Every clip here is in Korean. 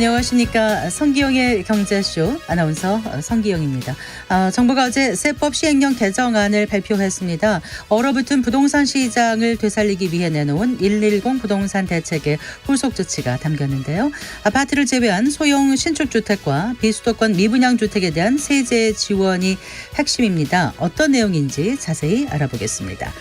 안녕하십니까. 성기영의 경제쇼 아나운서 성기영입니다. 정부가 어제 세법 시행령 개정안을 발표했습니다. 얼어붙은 부동산 시장을 되살리기 위해 내놓은 110 부동산 대책의 후속 조치가 담겼는데요. 아파트를 제외한 소형 신축주택과 비수도권 미분양 주택에 대한 세제 지원이 핵심입니다. 어떤 내용인지 자세히 알아보겠습니다.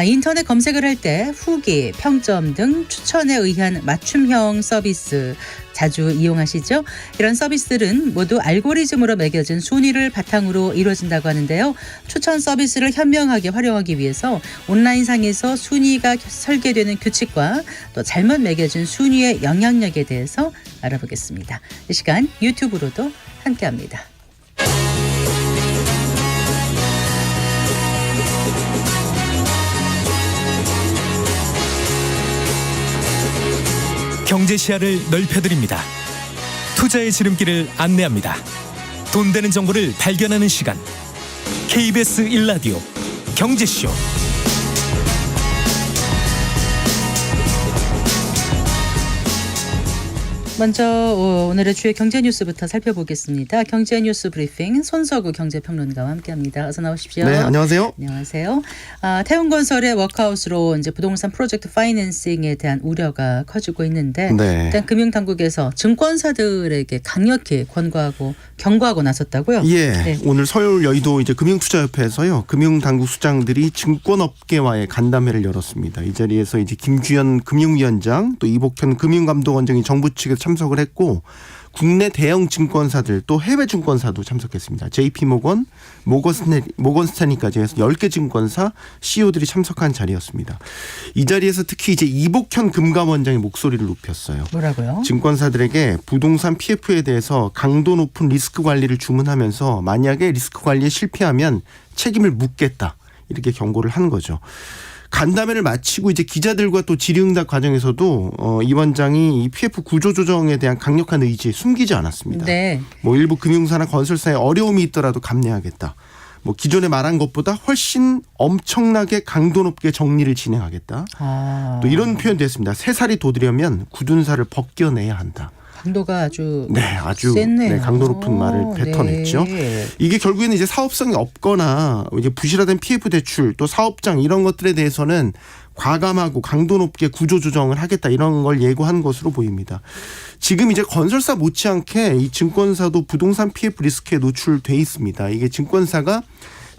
인터넷 검색을 할 때 후기, 평점 등 추천에 의한 맞춤형 서비스 자주 이용하시죠? 이런 서비스들은 모두 알고리즘으로 매겨진 순위를 바탕으로 이루어진다고 하는데요. 추천 서비스를 현명하게 활용하기 위해서 온라인상에서 순위가 설계되는 규칙과 또 잘못 매겨진 순위의 영향력에 대해서 알아보겠습니다. 이 시간 유튜브로도 함께합니다. 경제 시야를 넓혀드립니다. 투자의 지름길을 안내합니다. 돈 되는 정보를 발견하는 시간. KBS 1라디오 경제쇼. 먼저 오늘의 주요 경제 뉴스부터 살펴보겠습니다. 경제 뉴스 브리핑 손석우 경제평론가와 함께합니다. 어서 나오십시오. 네, 안녕하세요. 안녕하세요. 태운건설의 워크아웃으로 이제 부동산 프로젝트 파이낸싱에 대한 우려가 커지고 있는데 네. 일단 금융당국에서 증권사들에게 강력히 경고하고 나섰다고요? 예, 네. 오늘 서울 여의도 이제 금융투자협회에서요 금융당국 수장들이 증권업계와의 간담회를 열었습니다. 이 자리에서 이제 김주현 금융위원장 또 이복현 금융감독원장이 정부 측에서 참석을 했고 국내 대형 증권사들 또 해외 증권사도 참석했습니다. JP모건, 모건스탠리까지 해서 10개 증권사 CEO들이 참석한 자리였습니다. 이 자리에서 특히 이제 이복현 금감원장이 목소리를 높였어요. 뭐라고요? 증권사들에게 부동산 PF에 대해서 강도 높은 리스크 관리를 주문하면서 만약에 리스크 관리에 실패하면 책임을 묻겠다. 이렇게 경고를 한 거죠. 간담회를 마치고 이제 기자들과 또 질의응답 과정에서도 이 원장이 이 PF 구조 조정에 대한 강력한 의지 숨기지 않았습니다. 네. 뭐 일부 금융사나 건설사에 어려움이 있더라도 감내하겠다. 뭐 기존에 말한 것보다 훨씬 엄청나게 강도 높게 정리를 진행하겠다. 또 이런 표현도 했습니다. 새살이 돋으려면 굳은 살을 벗겨내야 한다. 강도가 아주 네, 강도 높은 말을 뱉어냈죠. 네. 이게 결국에는 이제 사업성이 없거나 이제 부실화된 PF 대출 또 사업장 이런 것들에 대해서는 과감하고 강도 높게 구조 조정을 하겠다 이런 걸 예고한 것으로 보입니다. 지금 이제 건설사 못지않게 이 증권사도 부동산 PF 리스크에 노출돼 있습니다. 이게 증권사가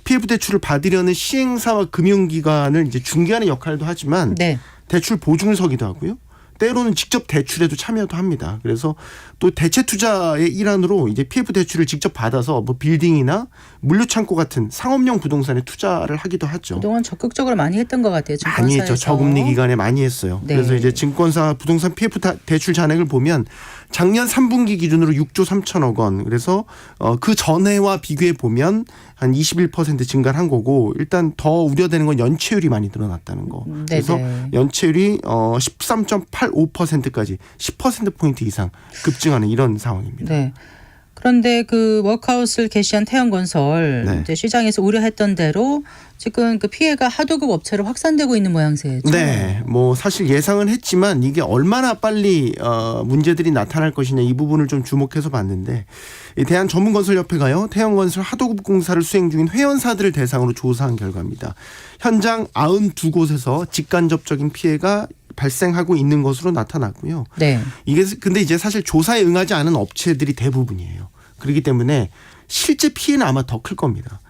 PF 대출을 받으려는 시행사와 금융기관을 이제 중개하는 역할도 하지만 네. 대출 보증을 서기도 하고요. 때로는 직접 대출에도 참여도 합니다. 그래서 또 대체 투자의 일환으로 이제 PF 대출을 직접 받아서 뭐 빌딩이나 물류창고 같은 상업용 부동산에 투자를 하기도 하죠. 그동안 적극적으로 많이 했던 것 같아요. 증권사에서. 많이 했죠. 저금리 기간에 많이 했어요. 네. 그래서 이제 증권사 부동산 PF 대출 잔액을 보면 작년 3분기 기준으로 6조 3천억 원. 그래서 그 전해와 비교해 보면 한 21% 증가를 한 거고 일단 더 우려되는 건 연체율이 많이 늘어났다는 거. 그래서 연체율이 13.85%까지 10%포인트 이상 급증하는 이런 상황입니다. 네. 그런데 그 워크아웃을 개시한 태영건설 네. 이제 시장에서 우려했던 대로 지금 그 피해가 하도급 업체로 확산되고 있는 모양새죠. 네, 뭐 사실 예상은 했지만 이게 얼마나 빨리 문제들이 나타날 것이냐 이 부분을 좀 주목해서 봤는데 이 대한전문건설협회가요 태영건설 하도급 공사를 수행 중인 회원사들을 대상으로 조사한 결과입니다. 현장 92곳에서 직간접적인 피해가 발생하고 있는 것으로 나타났고요. 네. 이게 근데 이제 사실 조사에 응하지 않은 업체들이 대부분이에요. 그렇기 때문에 실제 피해는 아마 더 클 겁니다.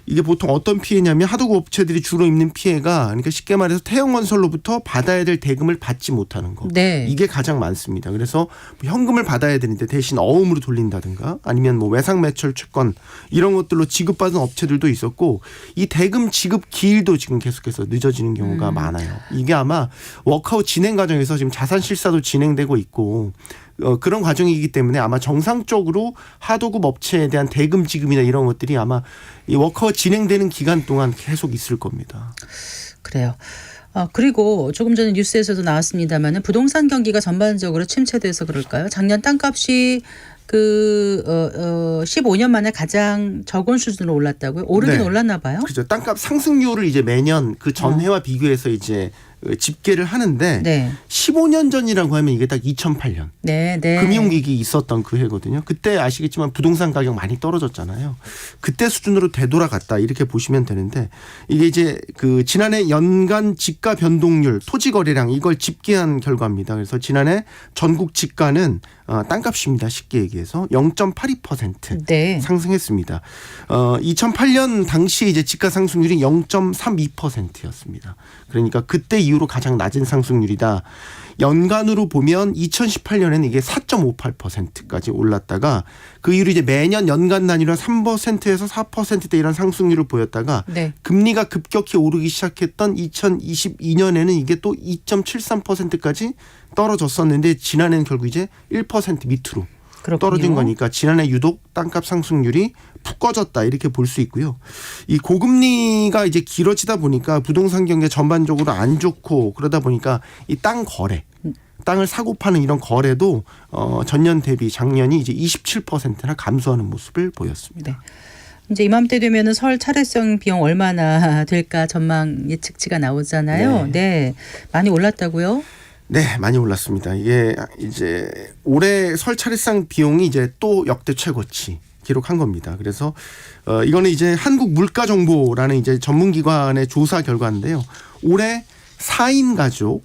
이게 보통 어떤 피해냐면 하도급 업체들이 주로 입는 피해가 그러니까 쉽게 말해서 태영건설로부터 받아야 될 대금을 받지 못하는 거. 네. 이게 가장 많습니다. 그래서 현금을 받아야 되는데 대신 어음으로 돌린다든가 아니면 뭐 외상매출 채권 이런 것들로 지급받은 업체들도 있었고 이 대금 지급 기일도 지금 계속해서 늦어지는 경우가 많아요. 이게 아마 워크아웃 진행 과정에서 지금 자산 실사도 진행되고 있고 그런 과정이기 때문에 아마 정상적으로 하도급 업체에 대한 대금 지급이나 이런 것들이 아마 이 워크아웃 진행되는 기간 동안 계속 있을 겁니다. 그래요. 그리고 조금 전에 뉴스에서도 나왔습니다마는 부동산 경기가 전반적으로 침체돼서 그럴까요? 작년 땅값이 15년 만에 가장 적은 수준으로 올랐다고요? 오르긴 올랐나 봐요. 그렇죠. 땅값 상승률을 이제 매년 그 전해와 비교해서 이제 집계를 하는데 네. 15년 전이라고 하면 이게 딱 2008년 네, 네. 금융위기 있었던 그 해거든요. 그때 아시겠지만 부동산 가격 많이 떨어졌잖아요. 그때 수준으로 되돌아갔다 이렇게 보시면 되는데 이게 이제 그 지난해 연간 집가 변동률 토지 거래량 이걸 집계한 결과입니다. 그래서 지난해 전국 집가는 땅값입니다. 쉽게 얘기해서 0.82% 네. 상승했습니다. 2008년 당시 이제 집가 상승률이 0.32%였습니다. 그러니까 그때 이후로 가장 낮은 상승률이다. 연간으로 보면 2018년에는 이게 4.58%까지 올랐다가 그 이후로 이제 매년 연간 단위로 3%에서 4%대 이런 상승률을 보였다가 네. 금리가 급격히 오르기 시작했던 2022년에는 이게 또 2.73%까지 떨어졌었는데 지난해는 결국 이제 1% 밑으로 그렇군요. 떨어진 거니까 지난해 유독 땅값 상승률이 푹 꺼졌다 이렇게 볼 수 있고요. 이 고금리가 이제 길어지다 보니까 부동산 경기 전반적으로 안 좋고 그러다 보니까 이 땅 거래, 땅을 사고 파는 이런 거래도 전년 대비 작년이 이제 27%나 감소하는 모습을 보였습니다. 네. 이제 이맘때 되면은 설 차례성 비용 얼마나 될까 전망 예측치가 나오잖아요. 네. 네. 많이 올랐다고요? 네, 많이 올랐습니다. 이게 이제 올해 설 차례상 비용이 이제 또 역대 최고치 기록한 겁니다. 그래서 이거는 이제 한국물가정보라는 이제 전문기관의 조사 결과인데요. 올해 4인 가족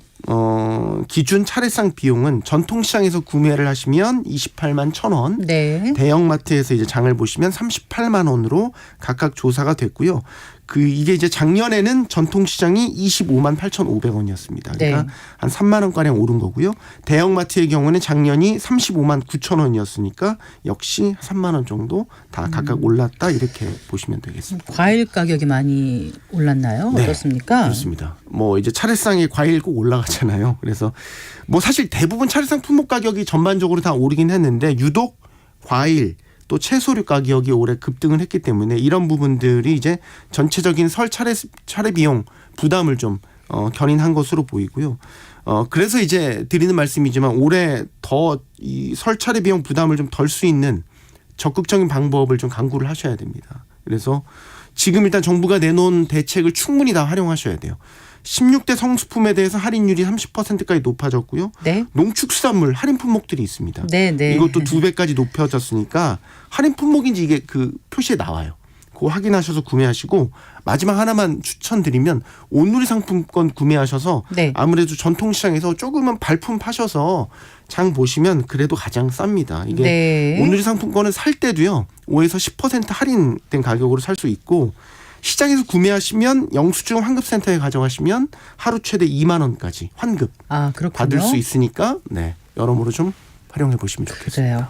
기준 차례상 비용은 전통시장에서 구매를 하시면 28만 1,000원, 네. 대형마트에서 이제 장을 보시면 38만 원으로 각각 조사가 됐고요. 이게 이제 작년에는 전통시장이 25만 8,500원이었습니다. 그러니까 네. 한 3만 원가량 오른 거고요. 대형마트의 경우는 작년이 35만 9천 원이었으니까 역시 3만 원 정도 다 각각 올랐다 이렇게 보시면 되겠습니다. 과일 가격이 많이 올랐나요? 네, 어떻습니까? 그렇습니다. 뭐 이제 차례상에 과일 꼭 올라가잖아요. 그래서 뭐 사실 대부분 차례상 품목 가격이 전반적으로 다 오르긴 했는데 유독 과일 또 채소류 가격이 올해 급등을 했기 때문에 이런 부분들이 이제 전체적인 설 차례 비용 부담을 좀 견인한 것으로 보이고요. 그래서 이제 드리는 말씀이지만 올해 더 이 설 차례 비용 부담을 좀 덜 수 있는 적극적인 방법을 좀 강구를 하셔야 됩니다. 그래서 지금 일단 정부가 내놓은 대책을 충분히 다 활용하셔야 돼요. 16대 성수품에 대해서 할인율이 30%까지 높아졌고요. 네. 농축수산물 할인 품목들이 있습니다. 네, 네. 이것도 2배까지 높여졌으니까 할인 품목인지 이게 그 표시에 나와요. 그거 확인하셔서 구매하시고 마지막 하나만 추천드리면 온누리 상품권 구매하셔서 네. 아무래도 전통시장에서 조금은 발품 파셔서 장 보시면 그래도 가장 쌉니다. 이게 네. 온누리 상품권은 살 때도요 5에서 10% 할인된 가격으로 살 수 있고 시장에서 구매하시면 영수증 환급센터에 가져가시면 하루 최대 2만 원까지 환급 그렇군요. 받을 수 있으니까 네 여러모로 좀 활용해 보시면 좋겠습니다. 그래요.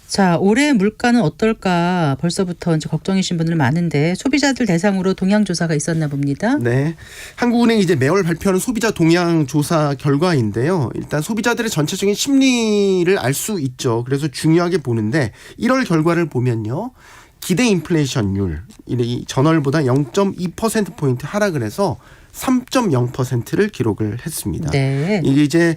자, 올해 물가는 어떨까 벌써부터 이제 걱정이신 분들 많은데 소비자들 대상으로 동향 조사가 있었나 봅니다. 네, 한국은행이 이제 매월 발표하는 소비자 동향 조사 결과인데요. 일단 소비자들의 전체적인 심리를 알 수 있죠. 그래서 중요하게 보는데 1월 결과를 보면요. 기대 인플레이션율 이 전월보다 0.2%포인트 하락을 해서 3.0%를 기록을 했습니다. 네. 이게 이제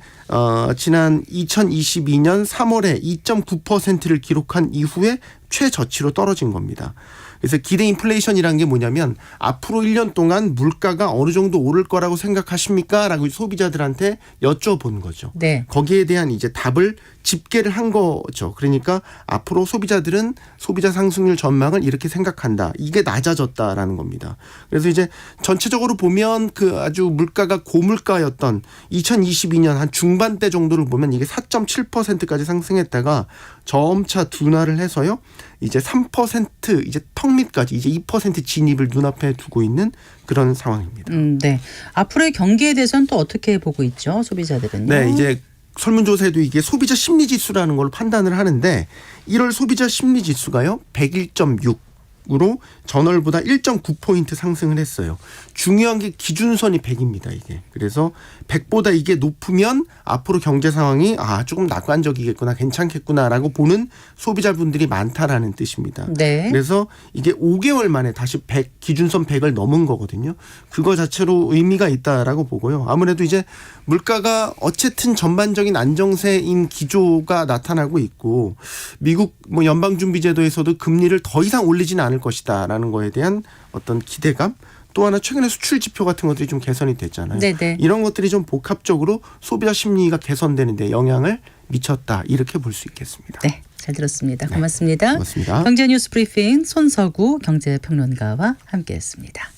지난 2022년 3월에 2.9%를 기록한 이후에 최저치로 떨어진 겁니다. 그래서 기대 인플레이션이라는 게 뭐냐면 앞으로 1년 동안 물가가 어느 정도 오를 거라고 생각하십니까? 라고 소비자들한테 여쭤본 거죠. 네. 거기에 대한 이제 답을 집계를 한 거죠. 그러니까 앞으로 소비자들은 소비자 상승률 전망을 이렇게 생각한다. 이게 낮아졌다라는 겁니다. 그래서 이제 전체적으로 보면 그 아주 물가가 고물가였던 2022년 한 중반대 정도를 보면 이게 4.7%까지 상승했다가 점차 둔화를 해서요. 이제 3% 이제 턱 밑까지 이제 2% 진입을 눈앞에 두고 있는 그런 상황입니다. 네. 앞으로의 경기에 대해서는 또 어떻게 보고 있죠? 소비자들은요. 네, 이제 설문조사에도 이게 소비자 심리지수라는 걸 판단을 하는데 1월 소비자 심리지수가요 101.6으로 전월보다 1.9포인트 상승을 했어요. 중요한 게 기준선이 100입니다. 이게. 그래서 100보다 이게 높으면 앞으로 경제 상황이 조금 낙관적이겠구나 괜찮겠구나라고 보는 소비자분들이 많다라는 뜻입니다. 네. 그래서 이게 5개월 만에 다시 100 기준선 100을 넘은 거거든요. 그거 자체로 의미가 있다라고 보고요. 아무래도 이제 물가가 어쨌든 전반적인 안정세인 기조가 나타나고 있고 미국 뭐 연방준비제도에서도 금리를 더 이상 올리지는 않을 것이다라는 거에 대한 어떤 기대감 또 하나 최근에 수출 지표 같은 것들이 좀 개선이 됐잖아요. 네네. 이런 것들이 좀 복합적으로 소비자 심리가 개선되는 데 영향을 미쳤다. 이렇게 볼 수 있겠습니다. 네, 잘 들었습니다. 고맙습니다. 고맙습니다. 경제뉴스 브리핑 손서구 경제평론가와 함께했습니다.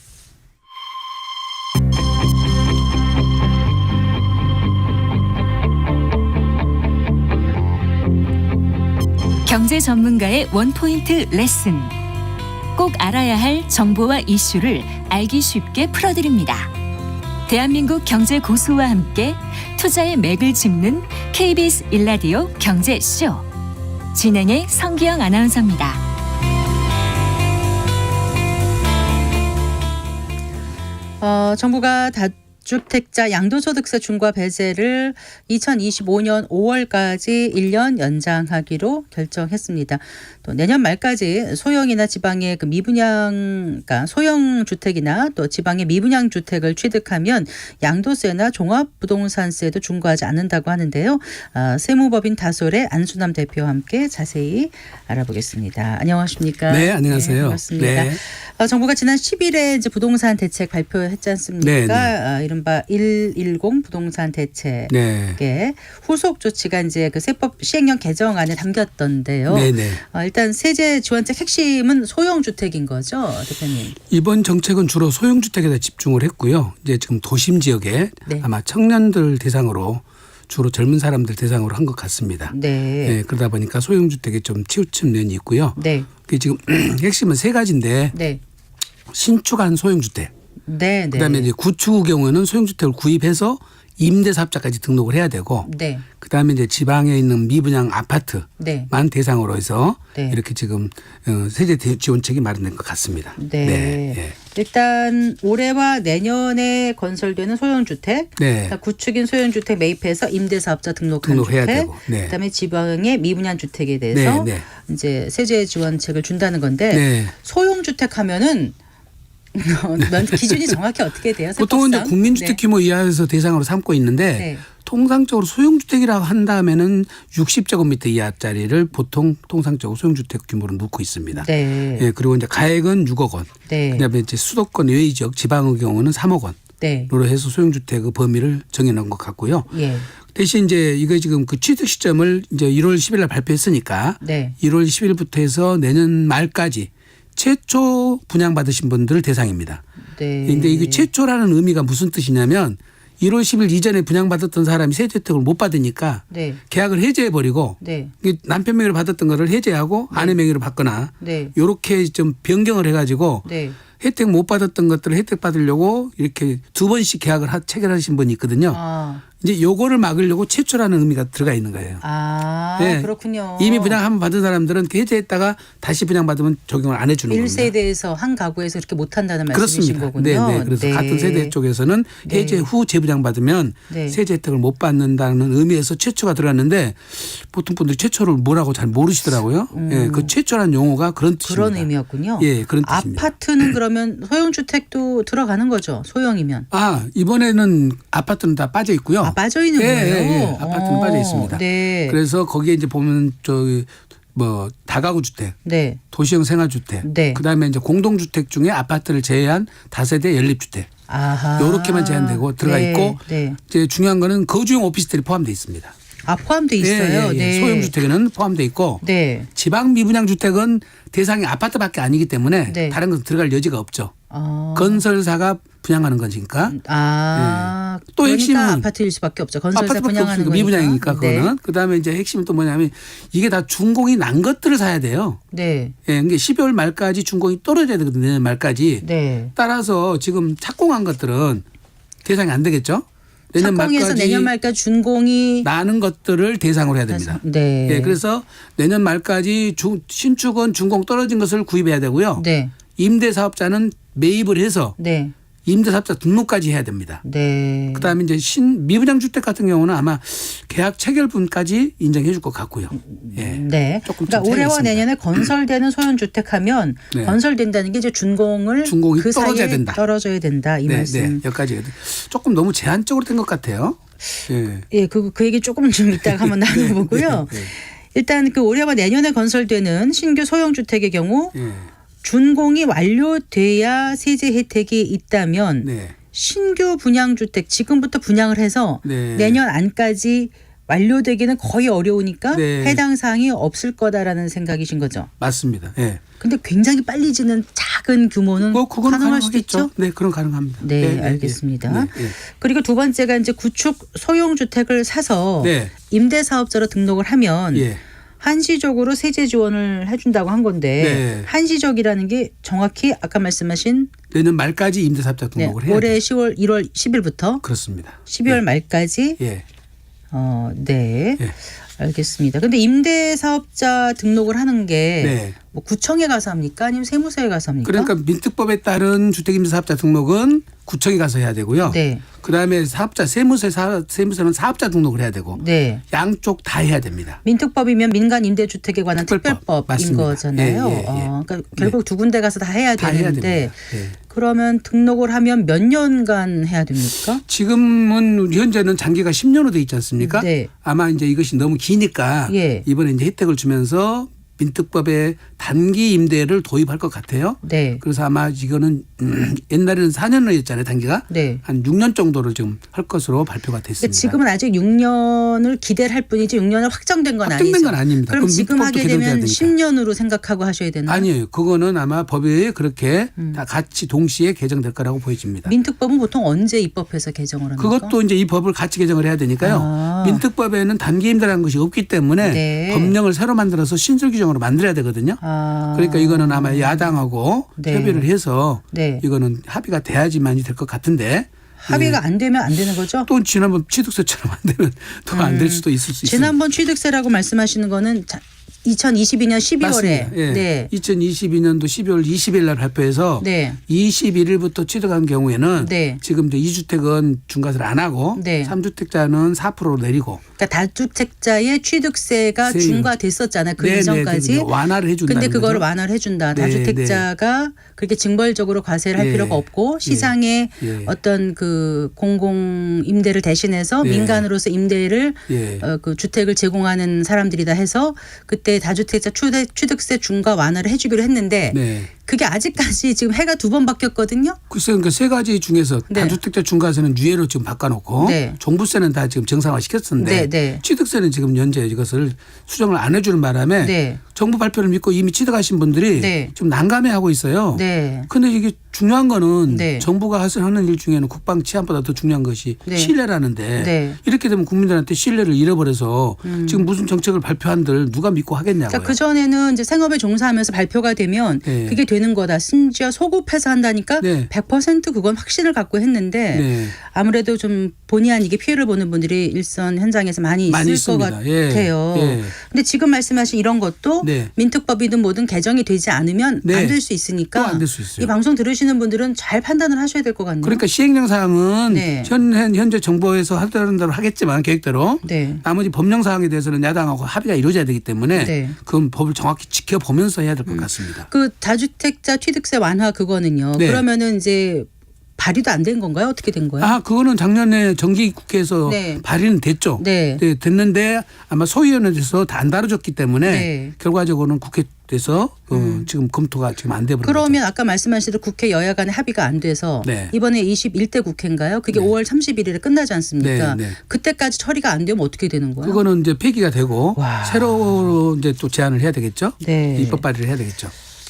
경제 전문가의 원포인트 레슨. 꼭 알아야 할 정보와 이슈를 알기 쉽게 풀어드립니다. 대한민국 경제 고수와 함께 투자의 맥을 짚는 KBS 일라디오 경제쇼. 진행의 성기영 아나운서입니다. 정부가 다주택자 양도소득세 중과 배제를 2025년 5월까지 1년 연장하기로 결정했습니다. 또 내년 말까지 소형이나 지방의 그 미분양, 그러니까 소형 주택이나 또 지방의 미분양 주택을 취득하면 양도세나 종합부동산세도 중과하지 않는다고 하는데요. 세무법인 다솔의 안수남 대표와 함께 자세히 알아보겠습니다. 안녕하십니까? 네, 안녕하세요. 네, 반갑습니다. 네. 정부가 지난 10일에 이제 부동산 대책 발표했지 않습니까? 네, 네. 이른바 110 부동산 대책의 네. 후속 조치가 이제 그 세법 시행령 개정안에 담겼던데요. 네네. 일단 세제 지원책 핵심은 소형 주택인 거죠, 대표님. 이번 정책은 주로 소형주택에다 집중을 했고요. 이제 지금 도심 지역에 네. 아마 청년들 대상으로 주로 젊은 사람들 대상으로 한 것 같습니다. 네. 그러다 보니까 소형주택에 좀 치우친 면이 있고요. 네. 그게 지금 핵심은 세 가지인데 네. 신축한 소형주택. 네. 그다음에 이제 구축의 경우에는 소형주택을 구입해서 임대사업자까지 등록을 해야 되고 네. 그다음에 이제 지방에 있는 미분양 아파트만 네. 대상으로 해서 네. 이렇게 지금 세제 지원책이 마련된 것 같습니다. 네. 예. 일단 올해와 내년에 건설되는 소형주택, 네. 구축인 소형주택 매입해서 임대사업자 등록한 등록해야 주택, 되고. 네. 그다음에 지방의 미분양 주택에 대해서 네, 네. 이제 세제 지원책을 준다는 건데 네. 소형주택 하면은 기준이 정확히 어떻게 돼요? 보통은 이제 세법상? 국민주택 규모 이하에서 대상으로 삼고 있는데 네. 통상적으로 소형주택이라고 한다면은 60제곱미터 이하짜리를 보통 통상적으로 소형주택 규모로 놓고 있습니다. 네. 예, 그리고 이제 가액은 6억 원. 네. 그다음에 이제 수도권 외의 지역 지방의 경우는 3억 원으로 네. 해서 소형주택의 범위를 정해놓은 것 같고요. 예. 대신 이제 이거 지금 그 취득 시점을 이제 1월 10일 날 발표했으니까 네. 1월 10일부터 해서 내년 말까지 최초 분양받으신 분들 대상입니다. 네. 그런데 이게 최초라는 의미가 무슨 뜻이냐면 1월 10일 이전에 분양받았던 사람이 세제 혜택을 못 받으니까 네. 계약을 해제해버리고 네. 남편 명의로 받았던 거를 해제하고 아내 명의로 받거나 네. 이렇게 좀 변경을 해가지고 네. 혜택 못 받았던 것들을 혜택 받으려고 이렇게 두 번씩 계약을 체결하신 분이 있거든요. 이제 요거를 막으려고 최초라는 의미가 들어가 있는 거예요. 네. 그렇군요. 이미 분양 한번 받은 사람들은 해제했다가 다시 분양받으면 적용을 안 해주는 겁니다. 1세대에서 한 가구에서 이렇게 못한다는 말씀이신 그렇습니다. 거군요. 네. 그래서 네. 같은 세대 쪽에서는 해제 후 재분양받으면 네. 세제 혜택을 못 받는다는 의미에서 최초가 들어갔는데 보통 분들이 최초를 뭐라고 잘 모르시더라고요. 예, 그 최초라는 용어가 그런 뜻입니다. 그런 의미였군요. 예, 그런 뜻입니다. 아파트는 그러면 소형주택도 들어가는 거죠. 소형이면. 이번에는 아파트는 다 빠져 있고요. 빠져 있는 거예요. 아파트는 빠져 있습니다. 네. 그래서 거기에 이제 보면 뭐 다가구 주택, 네. 도시형 생활주택, 네. 그다음에 이제 공동주택 중에 아파트를 제외한 다세대 연립주택 요렇게만 제한되고 들어가 네. 있고 네. 이제 중요한 거는 거주용 오피스텔이 포함되어 있습니다. 포함돼 있어요. 네. 소형주택에는 포함되어 있고 네. 지방 미분양 주택은 대상이 아파트밖에 아니기 때문에 네. 다른 것은 들어갈 여지가 없죠. 건설사가 분양하는 거니까. 또 그러니까 핵심은 아파트일 수밖에 없죠. 건설사 분양하는 거니까. 미분양이니까 네. 그거는. 그다음에 이제 핵심은 또 뭐냐면 이게 다 준공이 난 것들을 사야 돼요. 네. 예, 이게 12월 말까지 준공이 떨어져야 되거든요. 내년 말까지. 네. 따라서 지금 착공한 것들은 대상이 안 되겠죠. 내년 착공해서 말까지 내년 말까지 준공이 나는 것들을 대상으로 해야 됩니다. 네. 예, 그래서 내년 말까지 신축은 준공 떨어진 것을 구입해야 되고요. 네. 임대사업자는 매입을 해서 네. 임대사업자 등록까지 해야 됩니다. 네. 그다음에 이제 미분양 주택 같은 경우는 아마 계약 체결분까지 인정해 줄 것 같고요. 예. 네. 조금 그러니까 올해와 있습니다. 내년에 건설되는 소형주택하면 네. 건설된다는 게 이제 준공이 준공이 그 떨어져야 사이에 된다. 떨어져야 된다 이 말씀. 네. 여기까지 조금 너무 제한적으로 된 것 같아요. 예. 예, 그 얘기 조금 좀 이따가 한번 나눠보고요. 네. 일단 그 올해와 내년에 건설되는 신규 소형주택의 경우 예. 준공이 완료돼야 세제 혜택이 있다면 네. 신규 분양주택 지금부터 분양을 해서 네. 내년 안까지 완료되기는 거의 어려우니까 네. 해당 사항이 없을 거다라는 생각이신 거죠. 맞습니다. 예. 근데 굉장히 빨리 지는 작은 규모는 뭐 그거는 가능할 수도 가능하겠죠. 있죠. 네, 그럼 가능합니다. 네, 알겠습니다. 네, 네. 그리고 두 번째가 이제 구축 소형 주택을 사서 네. 임대 사업자로 등록을 하면 예. 한시적으로 세제 지원을 해준다고 한 건데 네. 한시적이라는 게 정확히 아까 말씀하신 내년 말까지 임대사업자 등록을 해야 올해 돼요. 10월 1월 10일부터 그렇습니다. 12월 말까지 예. 네. 예. 알겠습니다. 근데 임대 사업자 등록을 하는 게 네. 뭐 구청에 가서 합니까? 아니면 세무서에 가서 합니까? 그러니까 민특법에 따른 주택임대사업자 등록은 구청에 가서 해야 되고요. 네. 그다음에 사업자 세무서는 사업자 등록을 해야 되고 네. 양쪽 다 해야 됩니다. 민특법이면 민간 임대주택에 관한 특별법. 특별법인 맞습니다. 거잖아요. 예, 예, 예. 그러니까 결국 두 군데 가서 다 해야 다 해야 되는데 됩니다. 예. 그러면 등록을 하면 몇 년간 해야 됩니까? 지금은 현재는 장기가 10년으로 돼 있지 않습니까? 네. 아마 이제 이것이 너무 기니까 예. 이번에 이제 혜택을 주면서 민특법에 단기 임대를 도입할 것 같아요. 네. 그래서 아마 이거는 옛날에는 4년이었잖아요, 단기가. 네. 한 6년 정도를 지금 할 것으로 발표가 됐습니다. 그러니까 지금은 아직 6년을 기대를 할 뿐이지 6년을 확정된 건 확정된 아니죠. 건 아닙니다. 그럼 지금 민특법도 하게 개정돼야 되면 되니까. 10년으로 생각하고 하셔야 되나요? 아니에요. 그거는 아마 법에 그렇게 다 같이 동시에 개정될 거라고 보여집니다. 민특법은 보통 언제 입법해서 개정을 합니까? 그것도 이제 이 법을 같이 개정을 해야 되니까요. 아. 민특법에는 단기 임대라는 것이 없기 때문에 네. 법령을 새로 만들어서 신설 규정으로 만들어야 되거든요. 아. 그러니까 이거는 아마 야당하고 네. 협의를 해서 네. 이거는 합의가 돼야지만이 될 것 같은데 합의가 안 되면 안 되는 거죠? 또 지난번 취득세처럼 안 되면 더 안 될 수도 있을 수 있어요. 지난번 취득세라고 말씀하시는 거는 2022년 12월에 맞습니다. 예. 네. 2022년도 12월 20일 날 발표해서 네. 21일부터 취득한 경우에는 네. 지금 이제 2주택은 중과세를 안 하고 네. 3주택자는 4%로 내리고 그러니까 다주택자의 취득세가 세율. 중과됐었잖아요. 그 네, 이전까지. 네, 네. 완화를 해준다는 근데 그거를 거죠. 완화를 해준다. 네, 다주택자가 그렇게 징벌적으로 과세를 할 예. 필요가 없고 시장에 예. 어떤 그 공공 임대를 대신해서 네. 민간으로서 임대를 예. 그 주택을 제공하는 사람들이다 해서 그때 다주택자 취득세 중과 완화를 해주기로 했는데 네. 그게 아직까지 지금 해가 두 번 바뀌었거든요. 글쎄 그러니까 세 가지 중에서 네. 다주택자 중과세는 유예로 지금 바꿔놓고 네. 종부세는 다 지금 정상화 시켰었는데 네, 네. 취득세는 지금 현재 이것을 수정을 안 해주는 바람에 네. 정부 발표를 믿고 이미 취득하신 분들이 네. 좀 난감해하고 있어요. 네. 근데 이게 중요한 거는 네. 정부가 하는 일 중에는 국방 치안보다 더 중요한 것이 네. 신뢰라는데 네. 이렇게 되면 국민들한테 신뢰를 잃어버려서 지금 무슨 정책을 발표한들 누가 믿고 하겠냐고요. 그러니까 그 전에는 이제 생업에 종사하면서 발표가 되면 네. 그게 되는 거다. 심지어 소급해서 한다니까 네. 100% 그건 확신을 갖고 했는데 네. 아무래도 좀 본의 아니게 피해를 보는 분들이 일선 현장에서 많이 있을 것 있습니다. 같아요. 예. 근데 지금 말씀하신 이런 것도 네. 민특법이든 뭐든 개정이 되지 않으면 네. 안 될 수 있으니까 또 안 될 수 있어요. 이 방송 들으시는 분들은 잘 판단을 하셔야 될 것 같네요. 그러니까 시행령 사항은 네. 현재 정부에서 하려는 대로 하겠지만 계획대로 네. 나머지 법령 사항에 대해서는 야당하고 합의가 이루어져야 되기 때문에 네. 그건 법을 정확히 지켜보면서 해야 될 것 같습니다. 그 다주택자 취득세 완화 그거는요. 네. 그러면은 이제 발의도 안 된 건가요? 어떻게 된 거예요? 아, 그거는 작년에 정기국회에서 네. 발의는 됐죠. 네. 됐는데 아마 소위원회에서 다 안 다뤄졌기 때문에 네. 결과적으로는 국회에서 지금 검토가 지금 안 돼버린 거죠. 그러면 아까 말씀하신 대로 국회 여야 간에 합의가 안 돼서 네. 이번에 21대 국회인가요? 그게 5월 31일에 끝나지 않습니까? 네, 네. 그때까지 처리가 안 되면 어떻게 되는 거예요? 그거는 이제 폐기가 되고 와. 새로 이제 또 제안을 해야 되겠죠. 네. 입법 발의를 해야 되겠죠.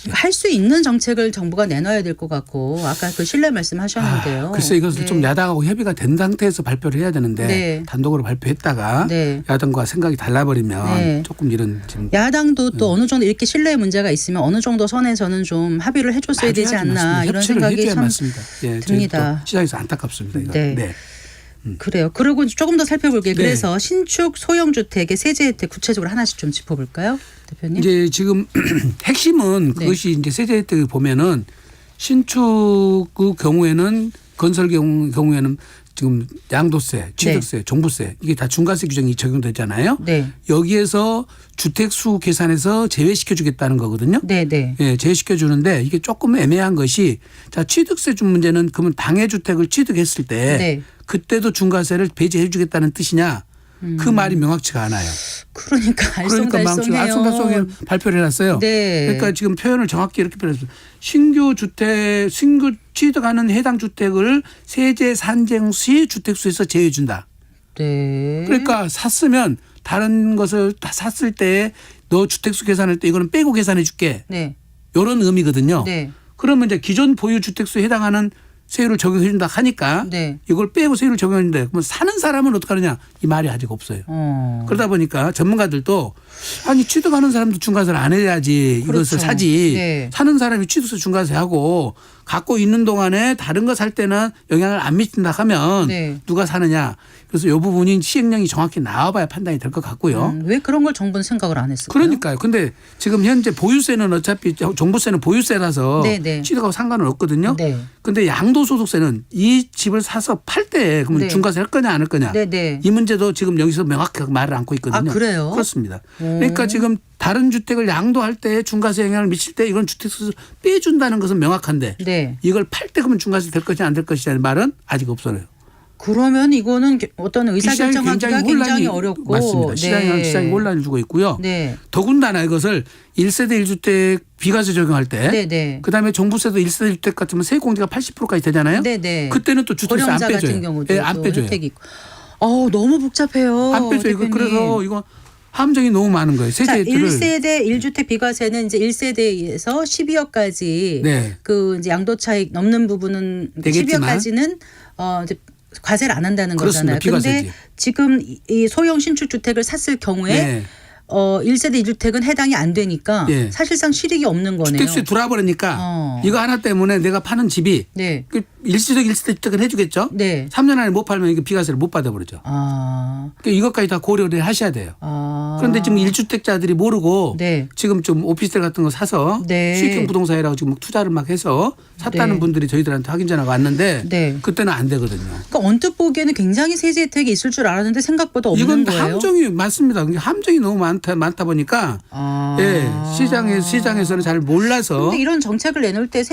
할 수 있는 정책을 정부가 내놔야 될 것 같고 아까 그 신뢰 말씀하셨는데요. 글쎄 이것을 네. 좀 야당하고 협의가 된 상태에서 발표를 해야 되는데 네. 단독으로 발표했다가 네. 야당과 생각이 달라버리면 네. 조금 이런 지금 야당도 또 어느 정도 이렇게 신뢰의 문제가 있으면 어느 정도 선에서는 좀 합의를 해줬어야 되지 해야지 않나 맞습니다. 이런 협치를 생각이 해줘야 참 맞습니다. 예, 듭니다. 저희도 시장에서 안타깝습니다. 이거. 네. 네. 그래요. 그리고 조금 더 살펴볼게요. 네. 그래서 신축 소형 주택의 세제 혜택 구체적으로 하나씩 좀 짚어볼까요, 대표님? 이제 지금 핵심은 네. 그것이 이제 세제 혜택을 보면은 신축 그 경우에는 건설 경우에는 지금 양도세, 취득세, 종부세 이게 다 중과세 규정이 적용되잖아요. 네. 여기에서 주택수 계산에서 제외시켜 주겠다는 거거든요. 네, 네. 예, 제외시켜 주는데 이게 조금 애매한 것이 자, 취득세 준 문제는 그러면 당해 주택을 취득했을 때 네. 그때도 중과세를 배제해 주겠다는 뜻이냐 그 말이 명확치가 않아요. 그러니까 그러니까 알쏭달쏭해요. 알쏭달쏭 발표를 해놨어요. 네. 그러니까 지금 표현을 정확히 이렇게 표현했어요. 신규 취득하는 해당 주택을 세제 산정 시 주택수에서 제외해 준다. 네. 그러니까 샀으면 다른 것을 다 샀을 때 너 주택수 계산할 때 이거는 빼고 계산해 줄게. 네. 이런 의미거든요. 네. 그러면 이제 기존 보유 주택수에 해당하는 세율을 적용해 준다 하니까 네. 이걸 빼고 세율을 적용했는데 그러면 사는 사람은 어떻게 하느냐 이 말이 아직 없어요. 그러다 보니까 전문가들도 아니 취득하는 사람도 중과세를 안 해야지 그렇죠. 이것을 사지. 네. 사는 사람이 취득세 중과세 하고 갖고 있는 동안에 다른 거 살 때는 영향을 안 미친다 하면 네. 누가 사느냐. 그래서 이 부분이 시행령이 정확히 나와봐야 판단이 될 것 같고요. 왜 그런 걸 정부는 생각을 안 했을까요? 그러니까요. 근데 지금 현재 보유세는 어차피 종부세는 보유세라서 네네. 취득하고 상관은 없거든요. 네. 근데 양도소득세는 이 집을 사서 팔 때 그러면 네. 중과세 할 거냐 안 할 거냐. 네네. 이 문제도 지금 여기서 명확하게 말을 안고 있거든요. 아, 그래요? 그렇습니다. 그러니까 지금 다른 주택을 양도할 때 중과세 영향을 미칠 때 이건 주택수를 빼준다는 것은 명확한데 네. 이걸 팔 때 그러면 중과세 될 것이냐 안 될 것이냐는 말은 아직 없어요. 그러면 이거는 어떤 의사결정하기가 굉장히 어렵고. 맞습니다. 시장이 혼란을 주고 있고요. 네. 더군다나 이것을 1세대 1주택 비과세 적용할 때 네네. 그다음에 종부세도 1세대 1주택 같으면 세액공제가 80%까지 되잖아요. 네네. 그때는 또 주택세 안 고령자 빼줘요. 같은 경우도 예, 안 또 빼줘요. 혜택이 있고. 너무 복잡해요. 안 빼줘요. 이거 대표님. 그래서 이거 함정이 너무 많은 거예요. 자, 세제들을 1세대 1주택 비과세는 이제 1세대에서 12억까지 네. 그 이제 양도 차익 넘는 부분은 되겠지만. 12억까지는 이제 과세를 안 한다는 그렇습니다. 거잖아요. 그런데 비과세지. 지금 이 소형 신축 주택을 샀을 경우에 네. 1세대 1주택은 해당이 안 되니까 네. 사실상 실익이 없는 거네요. 주택수에 들어와버리니까 이거 하나 때문에 내가 파는 집이 네. 그 일시적 1세대 주택은 해주겠죠. 네. 3년 안에 못 팔면 이거 비과세를 못 받아버리죠. 그러니까 이것까지 다 고려를 하셔야 돼요. 그런데 지금 1주택자들이 모르고 네. 지금 좀 오피스텔 같은 거 사서 네. 수익형 부동산이라고 지금 투자를 막 해서 샀다는 네. 분들이 저희들한테 확인 전화가 왔는데 네. 그때는 안 되거든요. 그러니까 언뜻 보기에는 굉장히 세제 혜택이 있을 줄 알았는데 생각보다 없는 이건 거예요. 함정이 맞습니다. 함정이 너무 많다 보니까 예, 시장에서는 잘 몰라서 근데 이런 정책을 내놓을 때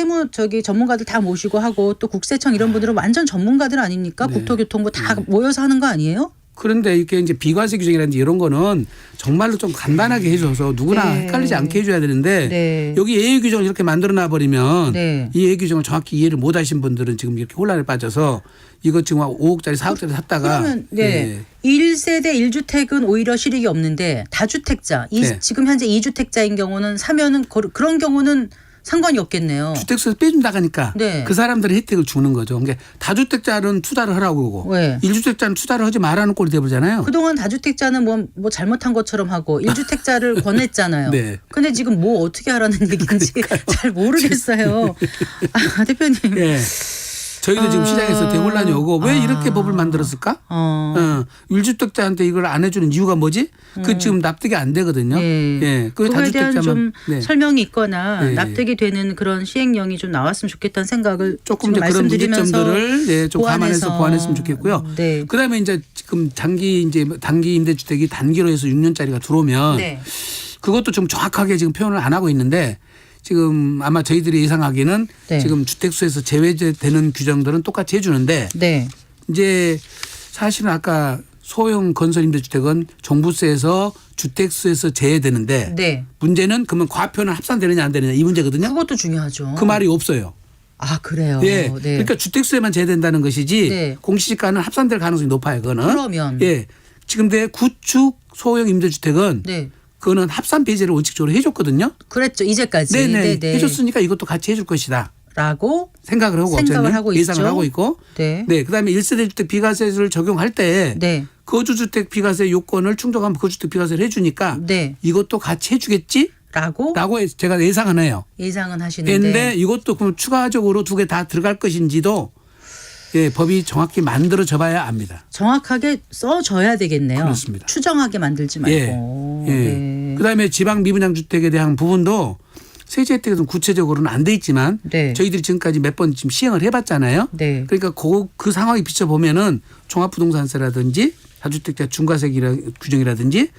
전문가들 다 모시고 하고 또 국세청 이런 분들은 완전 전문가들 아닙니까? 네. 국토교통부 다 모여서 하는 거 아니에요? 그런데 이게 이제 비과세 규정이라든지 이런 거는 정말로 좀 간단하게 해줘서 누구나 네. 헷갈리지 않게 해줘야 되는데 네. 여기 예외 규정을 이렇게 만들어놔 버리면 네. 이 예외 규정을 정확히 이해를 못 하신 분들은 지금 이렇게 혼란에 빠져서 이거 지금 5억짜리 4억짜리 샀다가 그러면 네. 1세대 1주택은 오히려 실익이 없는데 다주택자 네. 지금 현재 2주택자인 경우는 사면은 그런 경우는 상관이 없겠네요. 주택수에서 빼준다 하니까 네. 그 사람들의 혜택을 주는 거죠. 그러니까 다주택자는 투자를 하라고 그러고 왜? 1주택자는 투자를 하지 말라는 꼴이 돼버리잖아요. 그동안 다주택자는 뭐 잘못한 것처럼 하고 1주택자를 권했잖아요. 네. 근데 지금 뭐 어떻게 하라는 얘기인지 잘 모르겠어요. 대표님. 예. 저희도 지금 시장에서 대혼란이 오고 왜 이렇게 법을 만들었을까? 1주택자한테 이걸 안 해주는 이유가 뭐지? 그 지금 납득이 안 되거든요. 네. 예. 그 그거에 대한 좀 네. 설명이 있거나 네. 납득이 되는 그런 시행령이 좀 나왔으면 좋겠다는 생각을 조금 지금 더 그런 말씀드리면서 문제점들을 예, 좀 감안해서 보완했으면 좋겠고요. 네. 그다음에 이제 지금 단기 임대주택이 단기로 해서 6년짜리가 들어오면 네. 그것도 좀 정확하게 지금 표현을 안 하고 있는데 지금 아마 저희들이 예상하기는 네. 지금 주택수에서 제외되는 규정들은 똑같이 해주는데 네. 이제 사실은 아까 소형 건설 임대주택은 종부세에서 주택수에서 제외되는데 네. 문제는 그러면 과표는 합산되느냐 안 되느냐 이 문제거든요. 그것도 중요하죠. 그 말이 없어요. 아 그래요. 예. 네. 그러니까 주택수에만 제외된다는 것이지 네. 공시지가는 합산될 가능성이 높아요. 그거는. 그러면. 예. 지금 내 구축 소형 임대주택은 네. 그거는 합산 배제를 원칙적으로 해줬거든요. 그랬죠. 이제까지. 네네. 네네. 해줬으니까 이것도 같이 해줄 것이다. 라고 생각을 하고 생각을 하고 예상을 있죠. 하고 있고. 네. 네. 그다음에 1세대 주택 비과세를 적용할 때 네. 거주주택 비과세 요건을 충족하면 거주주택 비과세를 해주니까 네. 이것도 같이 해주겠지? 라고 라고 제가 예상은 해요. 예상은 하시는데. 그런데 이것도 그럼 추가적으로 두 개 다 들어갈 것인지도 예, 법이 정확히 만들어져 봐야 압니다. 정확하게 써줘야 되겠네요. 그렇습니다. 추정하게 만들지 말고. 예. 네. 그다음에 지방 미분양 주택에 대한 부분도 세제 혜택은 구체적으로는 안 돼 있지만 네. 저희들이 지금까지 몇 번 지금 시행을 해봤잖아요. 네. 그러니까 그 상황에 비춰 보면은 종합부동산세라든지 다주택자 중과세 규정이라든지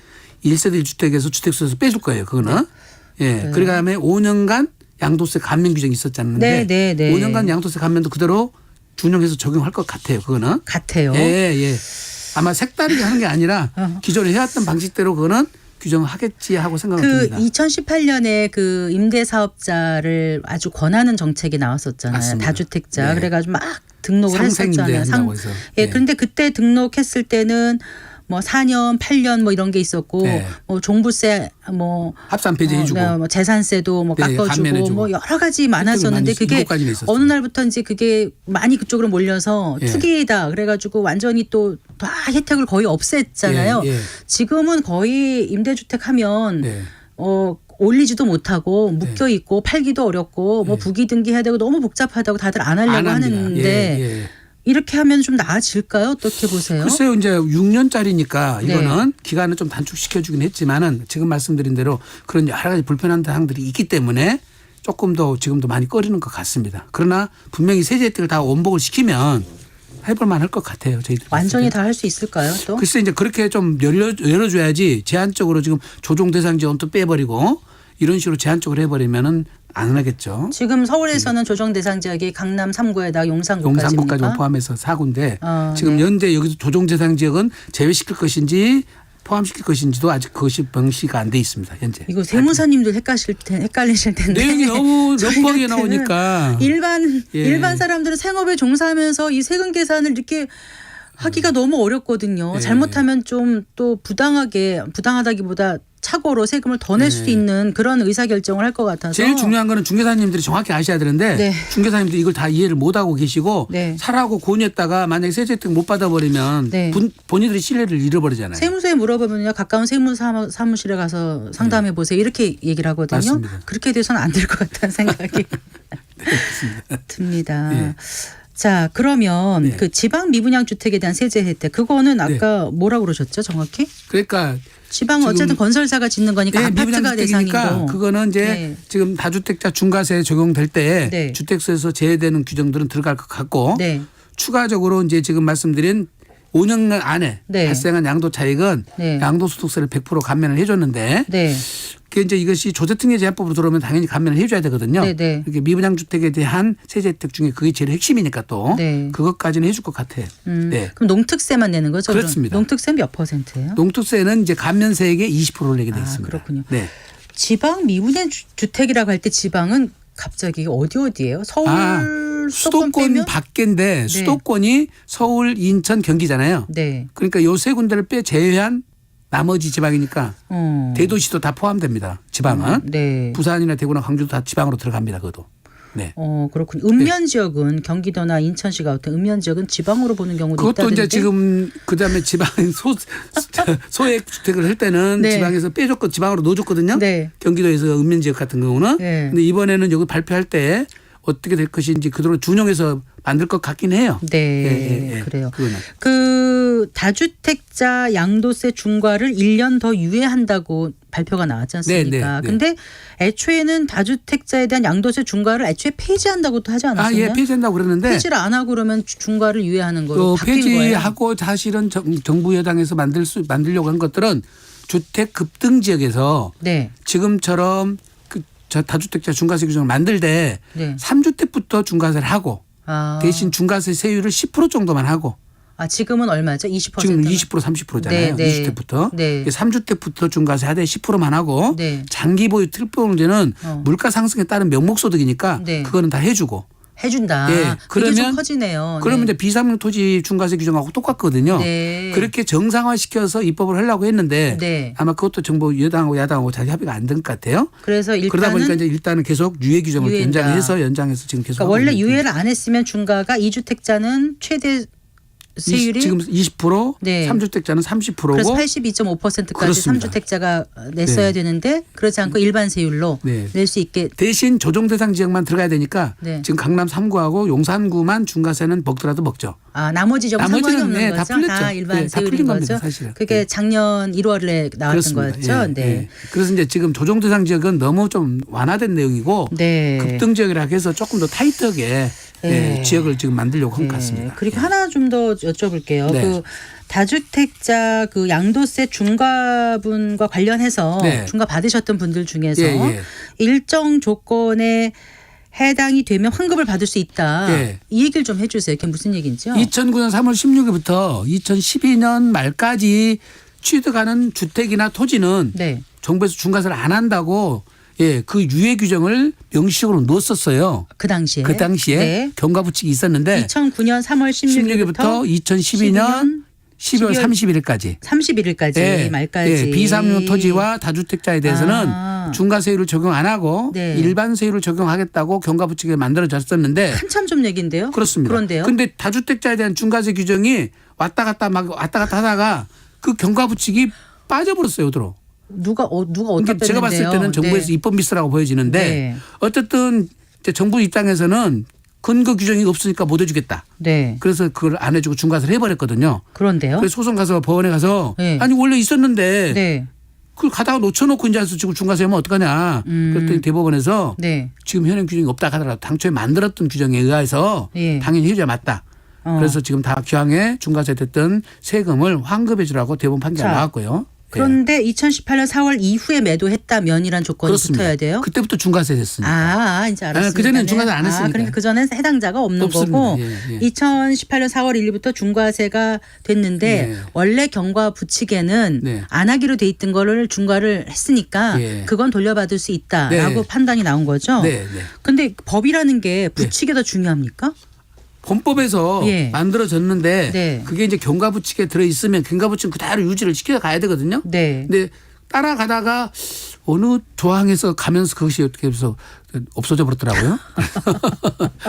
1세대 1주택에서 주택수에서 빼줄 거예요. 그거는. 예. 그다음에 5년간 양도세 감면 규정이 있었잖아요. 네, 네, 네. 5년간 양도세 감면도 그대로 준용해서 적용할 것 같아요. 그거는. 같아요. 예, 예. 아마 색다르게 하는 게 아니라 기존에 해왔던 방식대로 그거는 규정하겠지 하고 생각을 그 듭니다. 2018년에 그 임대 사업자를 아주 권하는 정책이 나왔었잖아요. 맞습니다. 다주택자. 네. 그래가지고 막 등록을 상생임대 했었잖아요. 한다고 해서. 예, 네. 그런데 그때 등록했을 때는 뭐 4년, 8년 뭐 이런 게 있었고 네. 뭐 종부세 뭐 합산 폐지 해주고. 네, 뭐 재산세도 뭐 네, 깎아주고 감면해주고. 뭐 여러 가지 많았었는데 혜택을 많이 그게 7가지나 있었어요. 어느 날부터 이제 그게 많이 그쪽으로 몰려서 예. 투기다 그래가지고 완전히 또 다 혜택을 거의 없앴잖아요. 예, 예. 지금은 거의 임대주택 하면 네. 올리지도 못하고 묶여 있고 팔기도 어렵고 뭐 부기 등기해야 되고 너무 복잡하다고 다들 안 하려고 안 합니다. 하는데 예, 예. 이렇게 하면 좀 나아질까요? 어떻게 보세요? 글쎄요, 이제 6년짜리니까 네. 이거는 기간을 좀 단축시켜주긴 했지만은 지금 말씀드린 대로 그런 여러 가지 불편한 사항들이 있기 때문에 조금 더 지금도 많이 꺼리는 것 같습니다. 그러나 분명히 세제 혜택을 다 원복을 시키면 해볼 만할 것 같아요. 저희들 완전히 다 할 수 있을까요? 또 글쎄 이제 그렇게 좀 열어줘야지 제한적으로 지금 조정 대상 지원도 빼버리고 이런 식으로 제한적으로 해버리면은 안 하겠죠. 지금 서울에서는 조정 대상 지역이 강남 3구에다가 용산구까지입니까? 용산구까지 포함해서 4구인데 지금 네. 현재 여기서 조정 대상 지역은 제외시킬 것인지 포함시킬 것인지도 아직 그것이 명시가 안 돼 있습니다. 현재. 이거 세무사님들 헷갈리실 텐데 내용이 너무 몇 저희 번이 같은 나오니까. 일반 사람들은 생업에 종사하면서 이 세금 계산을 이렇게 하기가 너무 어렵거든요. 예. 잘못하면 좀 또 부당하다기보다 착오로 세금을 더 낼 수도 있는 그런 의사결정을 할 것 같아서 제일 중요한 거는 중개사님들이 정확히 아셔야 되는데 네. 중개사님들이 이걸 다 이해를 못하고 계시고 네. 사라고 권유했다가 만약에 세제 혜택 못 받아버리면 네. 본인들이 신뢰를 잃어버리잖아요. 세무서에 물어보면요. 가까운 세무사무실에 가서 상담해 보세요. 이렇게 얘기를 하거든요. 맞습니다. 그렇게 돼서는 안 될 것 같다는 생각이 듭니다. 네. 자, 그러면 네. 그 지방 미분양 주택에 대한 세제 혜택 그거는 아까 뭐라고 그러셨죠? 정확히? 그러니까 지방은 지금 어쨌든 건설사가 짓는 거니까 네, 아파트가 미분양주택이니까 대상이고. 그거는 이제 네. 지금 다주택자 중과세 적용될 때 네. 주택수에서 제외되는 규정들은 들어갈 것 같고 네. 추가적으로 이제 지금 말씀드린 5년 안에 네. 발생한 양도 차익은 네. 양도소득세를 100% 감면을 해줬는데 네. 그게 이제 이것이 조세특례 제한법으로 들어오면 당연히 감면을 해줘야 되거든요. 네, 네. 이렇게 미분양 주택에 대한 세제 혜택 중에 그게 제일 핵심이니까 또 네. 그것까지는 해줄 것 같아요. 네. 그럼 농특세만 내는 거죠? 그렇습니다. 농특세 몇 %예요? 농특세는 이제 감면세액의 20%를 내게 돼 아, 있습니다. 그렇군요. 네. 지방 미분양 주택이라고 할 때 지방은 갑자기 어디예요? 서울 수도권 수도권 빼면? 밖인데 수도권이 서울, 인천, 경기잖아요. 네. 그러니까 요 세 군데를 제외한 나머지 지방이니까 어. 대도시도 다 포함됩니다. 지방은. 네. 부산이나 대구나 광주도 다 지방으로 들어갑니다. 그것도. 네. 그렇군요. 읍면 지역은 경기도나 인천시 같은 읍면 지역은 지방으로 보는 경우도 그것도 있다던데. 이제 지금 그다음에 지방 소액 주택을 할 때는 네. 지방에서 빼줬고 지방으로 넣어줬거든요. 네. 경기도에서 읍면 지역 같은 경우는. 네. 근데 이번에는 여기 발표할 때 어떻게 될 것인지 그대로 준용해서 만들 것 같긴 해요. 네. 그래요. 그거는. 그 다주택자 양도세 중과를 1년 더 유예한다고 발표가 나왔지 않습니까? 네. 근데 애초에는 다주택자에 대한 양도세 중과를 애초에 폐지한다고도 하지 않았어요? 예, 폐지한다고 그러는데 폐지를 안 하고 그러면 중과를 유예하는 거로 바뀐 거예요. 폐지하고 사실은 정부 여당에서 만들려고 한 것들은 주택 급등 지역에서 네. 지금처럼 저 다주택자 중과세 규정을 만들 때 네. 3주택부터 중과세를 하고 아. 대신 중과세 세율을 10% 정도만 하고 지금은 얼마죠? 20%? 지금 20% 30%잖아요. 네, 네. 20주택부터. 네. 3주택부터 중과세 하되 10%만 하고 네. 장기 보유 특별 문제는 물가 상승에 따른 명목소득이니까 네. 그거는 다 해주고. 해준다. 예. 그게 좀 그러면 커지네요. 그러면 네. 이제 비상용 토지 중과세 규정하고 똑같거든요. 네. 그렇게 정상화시켜서 입법을 하려고 했는데 네. 아마 그것도 정부 여당하고 야당하고 잘 협의가 안 된 것 같아요. 그래서 그러다 보니까 일단은 이제 일단은 계속 유예 규정을 유예한다. 연장해서 지금 계속 그러니까 하고 원래 있는 유예를 안 했으면 중과가 2주택자는 최대 세율이 지금 20% 네. 3주택자는 30%고 그래서 82.5%까지 그렇습니다. 3주택자가 냈어야 네. 되는데 그렇지 않고 일반 세율로 네. 낼 수 있게 대신 조정 대상 지역만 들어가야 되니까 네. 지금 강남 3구하고 용산구만 중과세는 먹더라도 먹죠. 나머지 좀 상관이 나머지는 없는 네, 거죠. 다 풀렸죠. 다 일반 네, 다 세율인 풀린 겁니다, 거죠. 사실은. 그게 네. 작년 1월에 나왔던 그렇습니다. 거였죠. 예, 네. 예. 그래서 이제 지금 조정 대상 지역은 너무 좀 완화된 내용이고 네. 급등 지역이라 해서 조금 더 타이트하게 네. 예, 지역을 지금 만들려고 한 것 네. 같습니다. 그리고 예. 하나 좀 더 여쭤볼게요. 네. 그 다주택자 그 양도세 중과분과 관련해서 네. 중과 받으셨던 분들 중에서 예, 예. 일정 조건의 해당이 되면 환급을 받을 수 있다. 예. 이 얘기를 좀 해주세요. 그게 무슨 얘기인지요? 2009년 3월 16일부터 2012년 말까지 취득하는 주택이나 토지는 네. 정부에서 중과세를 안 한다고 예, 그 유예 규정을 명시적으로 넣었었어요. 그 당시에. 그 당시에 네. 경과부칙이 있었는데 2009년 3월 16일부터 2012년 12월 31일까지 31일까지 말까지 비상용 토지와 다주택자에 대해서는 중과세율을 적용 안 하고 네. 일반 세율을 적용하겠다고 경과부칙에 만들어졌었는데 한참 좀 얘기인데요. 그렇습니다. 그런데요. 근데 다주택자에 대한 중과세 규정이 왔다 갔다 하다가 그 경과부칙이 빠져버렸어요, 그대로. 누가 어디다 그러니까 제가 봤을 때는 정부에서 네. 입법 미스라고 보여지는데 네. 어쨌든 이제 정부 입장에서는 근거 규정이 없으니까 못 해주겠다. 네. 그래서 그걸 안 해주고 중과세를 해버렸거든요. 그런데요. 그래서 소송 가서 법원에 가서 네. 아니 원래 있었는데 네. 그걸 가다가 놓쳐놓고 이제 지금 중과세 하면 어떡하냐. 그랬더니 대법원에서 네. 지금 현행 규정이 없다 하더라도 당초에 만들었던 규정에 의해서 예. 당연히 해줘야 맞다. 그래서 지금 다 기왕에 중과세 됐던 세금을 환급해 주라고 대법원 판결이 자, 나왔고요. 그런데 2018년 4월 이후에 매도했다면이란 조건이 그렇습니다. 붙어야 돼요. 그때부터 중과세 됐으니까. 이제 알았습니다. 그전에는 중과세 안 했으니까. 그러니까 그전엔 해당자가 없는 없습니다. 거고 예, 예. 2018년 4월 1일부터 중과세가 됐는데 네. 원래 경과부칙에는 네. 안 하기로 돼 있던 거를 중과를 했으니까 예. 그건 돌려받을 수 있다라고 네. 판단이 나온 거죠. 네, 네. 근데 법이라는 게 부칙이 더 중요합니까? 헌법에서 예. 만들어졌는데 네. 그게 이제 경과부칙에 들어있으면 경과부칙은 그대로 유지를 시켜 가야 되거든요. 네. 근데 따라가다가 어느 조항에서 가면서 그것이 어떻게 해서 없어져 버렸더라고요.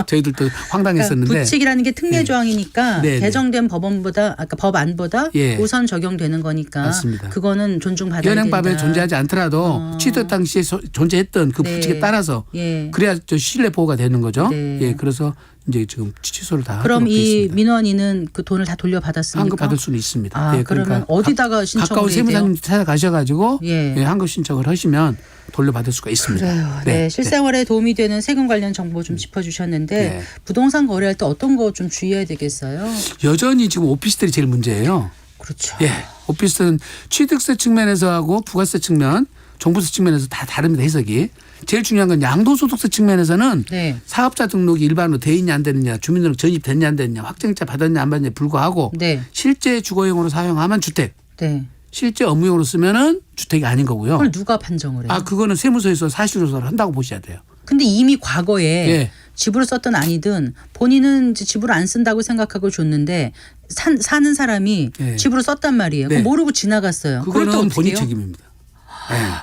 저희들도 황당했었는데. 그러니까 부칙이라는 게 특례 조항이니까 네, 네. 개정된 법안보다 아까 법안보다 예. 우선 적용되는 거니까 맞습니다. 그거는 존중받아야 된다. 현행법에 존재하지 않더라도 취득 당시에 존재했던 그 네. 부칙에 따라서 예. 그래야 저 신뢰 보호가 되는 거죠. 네. 예, 그래서 이제 지금 취소를 다 그럼 하도록 돼 이 있습니다. 민원인은 그 돈을 다 돌려받았습니까? 환급 받을 수는 있습니다. 예, 그러면 그러니까 어디다가 신청을 가까운 해야 돼요? 세무사님 찾아가셔가지고 예. 예, 환급 신청을 하시면 돌려받을 수가 있습니다. 그래요. 네. 실생활에 도움이 되는 세금 관련 정보 좀 짚어주셨는데 네. 부동산 거래할 때 어떤 거 좀 주의해야 되겠어요? 여전히 지금 오피스텔이 제일 문제예요. 그렇죠. 예, 오피스텔은 취득세 측면에서 하고 부가세 측면, 종부세 측면에서 다 다릅니다. 해석이. 제일 중요한 건 양도소득세 측면에서는 네. 사업자 등록이 일반으로 돼 있냐 안 되느냐, 주민등록 전입됐냐 안 됐냐, 확정자 받았냐 안 받느냐에 불구하고 네. 실제 주거용으로 사용하면 주택, 네. 실제 업무용으로 쓰면은 주택이 아닌 거고요. 그걸 누가 판정을 해요? 그거는 세무서에서 사실조사를 한다고 보셔야 돼요. 근데 이미 과거에 예. 집으로 썼던 아니든 본인은 이제 집으로 안 쓴다고 생각하고 줬는데 사는 사람이 예. 집으로 썼단 말이에요. 네. 그럼 모르고 지나갔어요. 그럴 때 그거는 어떻게 본인 해요? 책임입니다.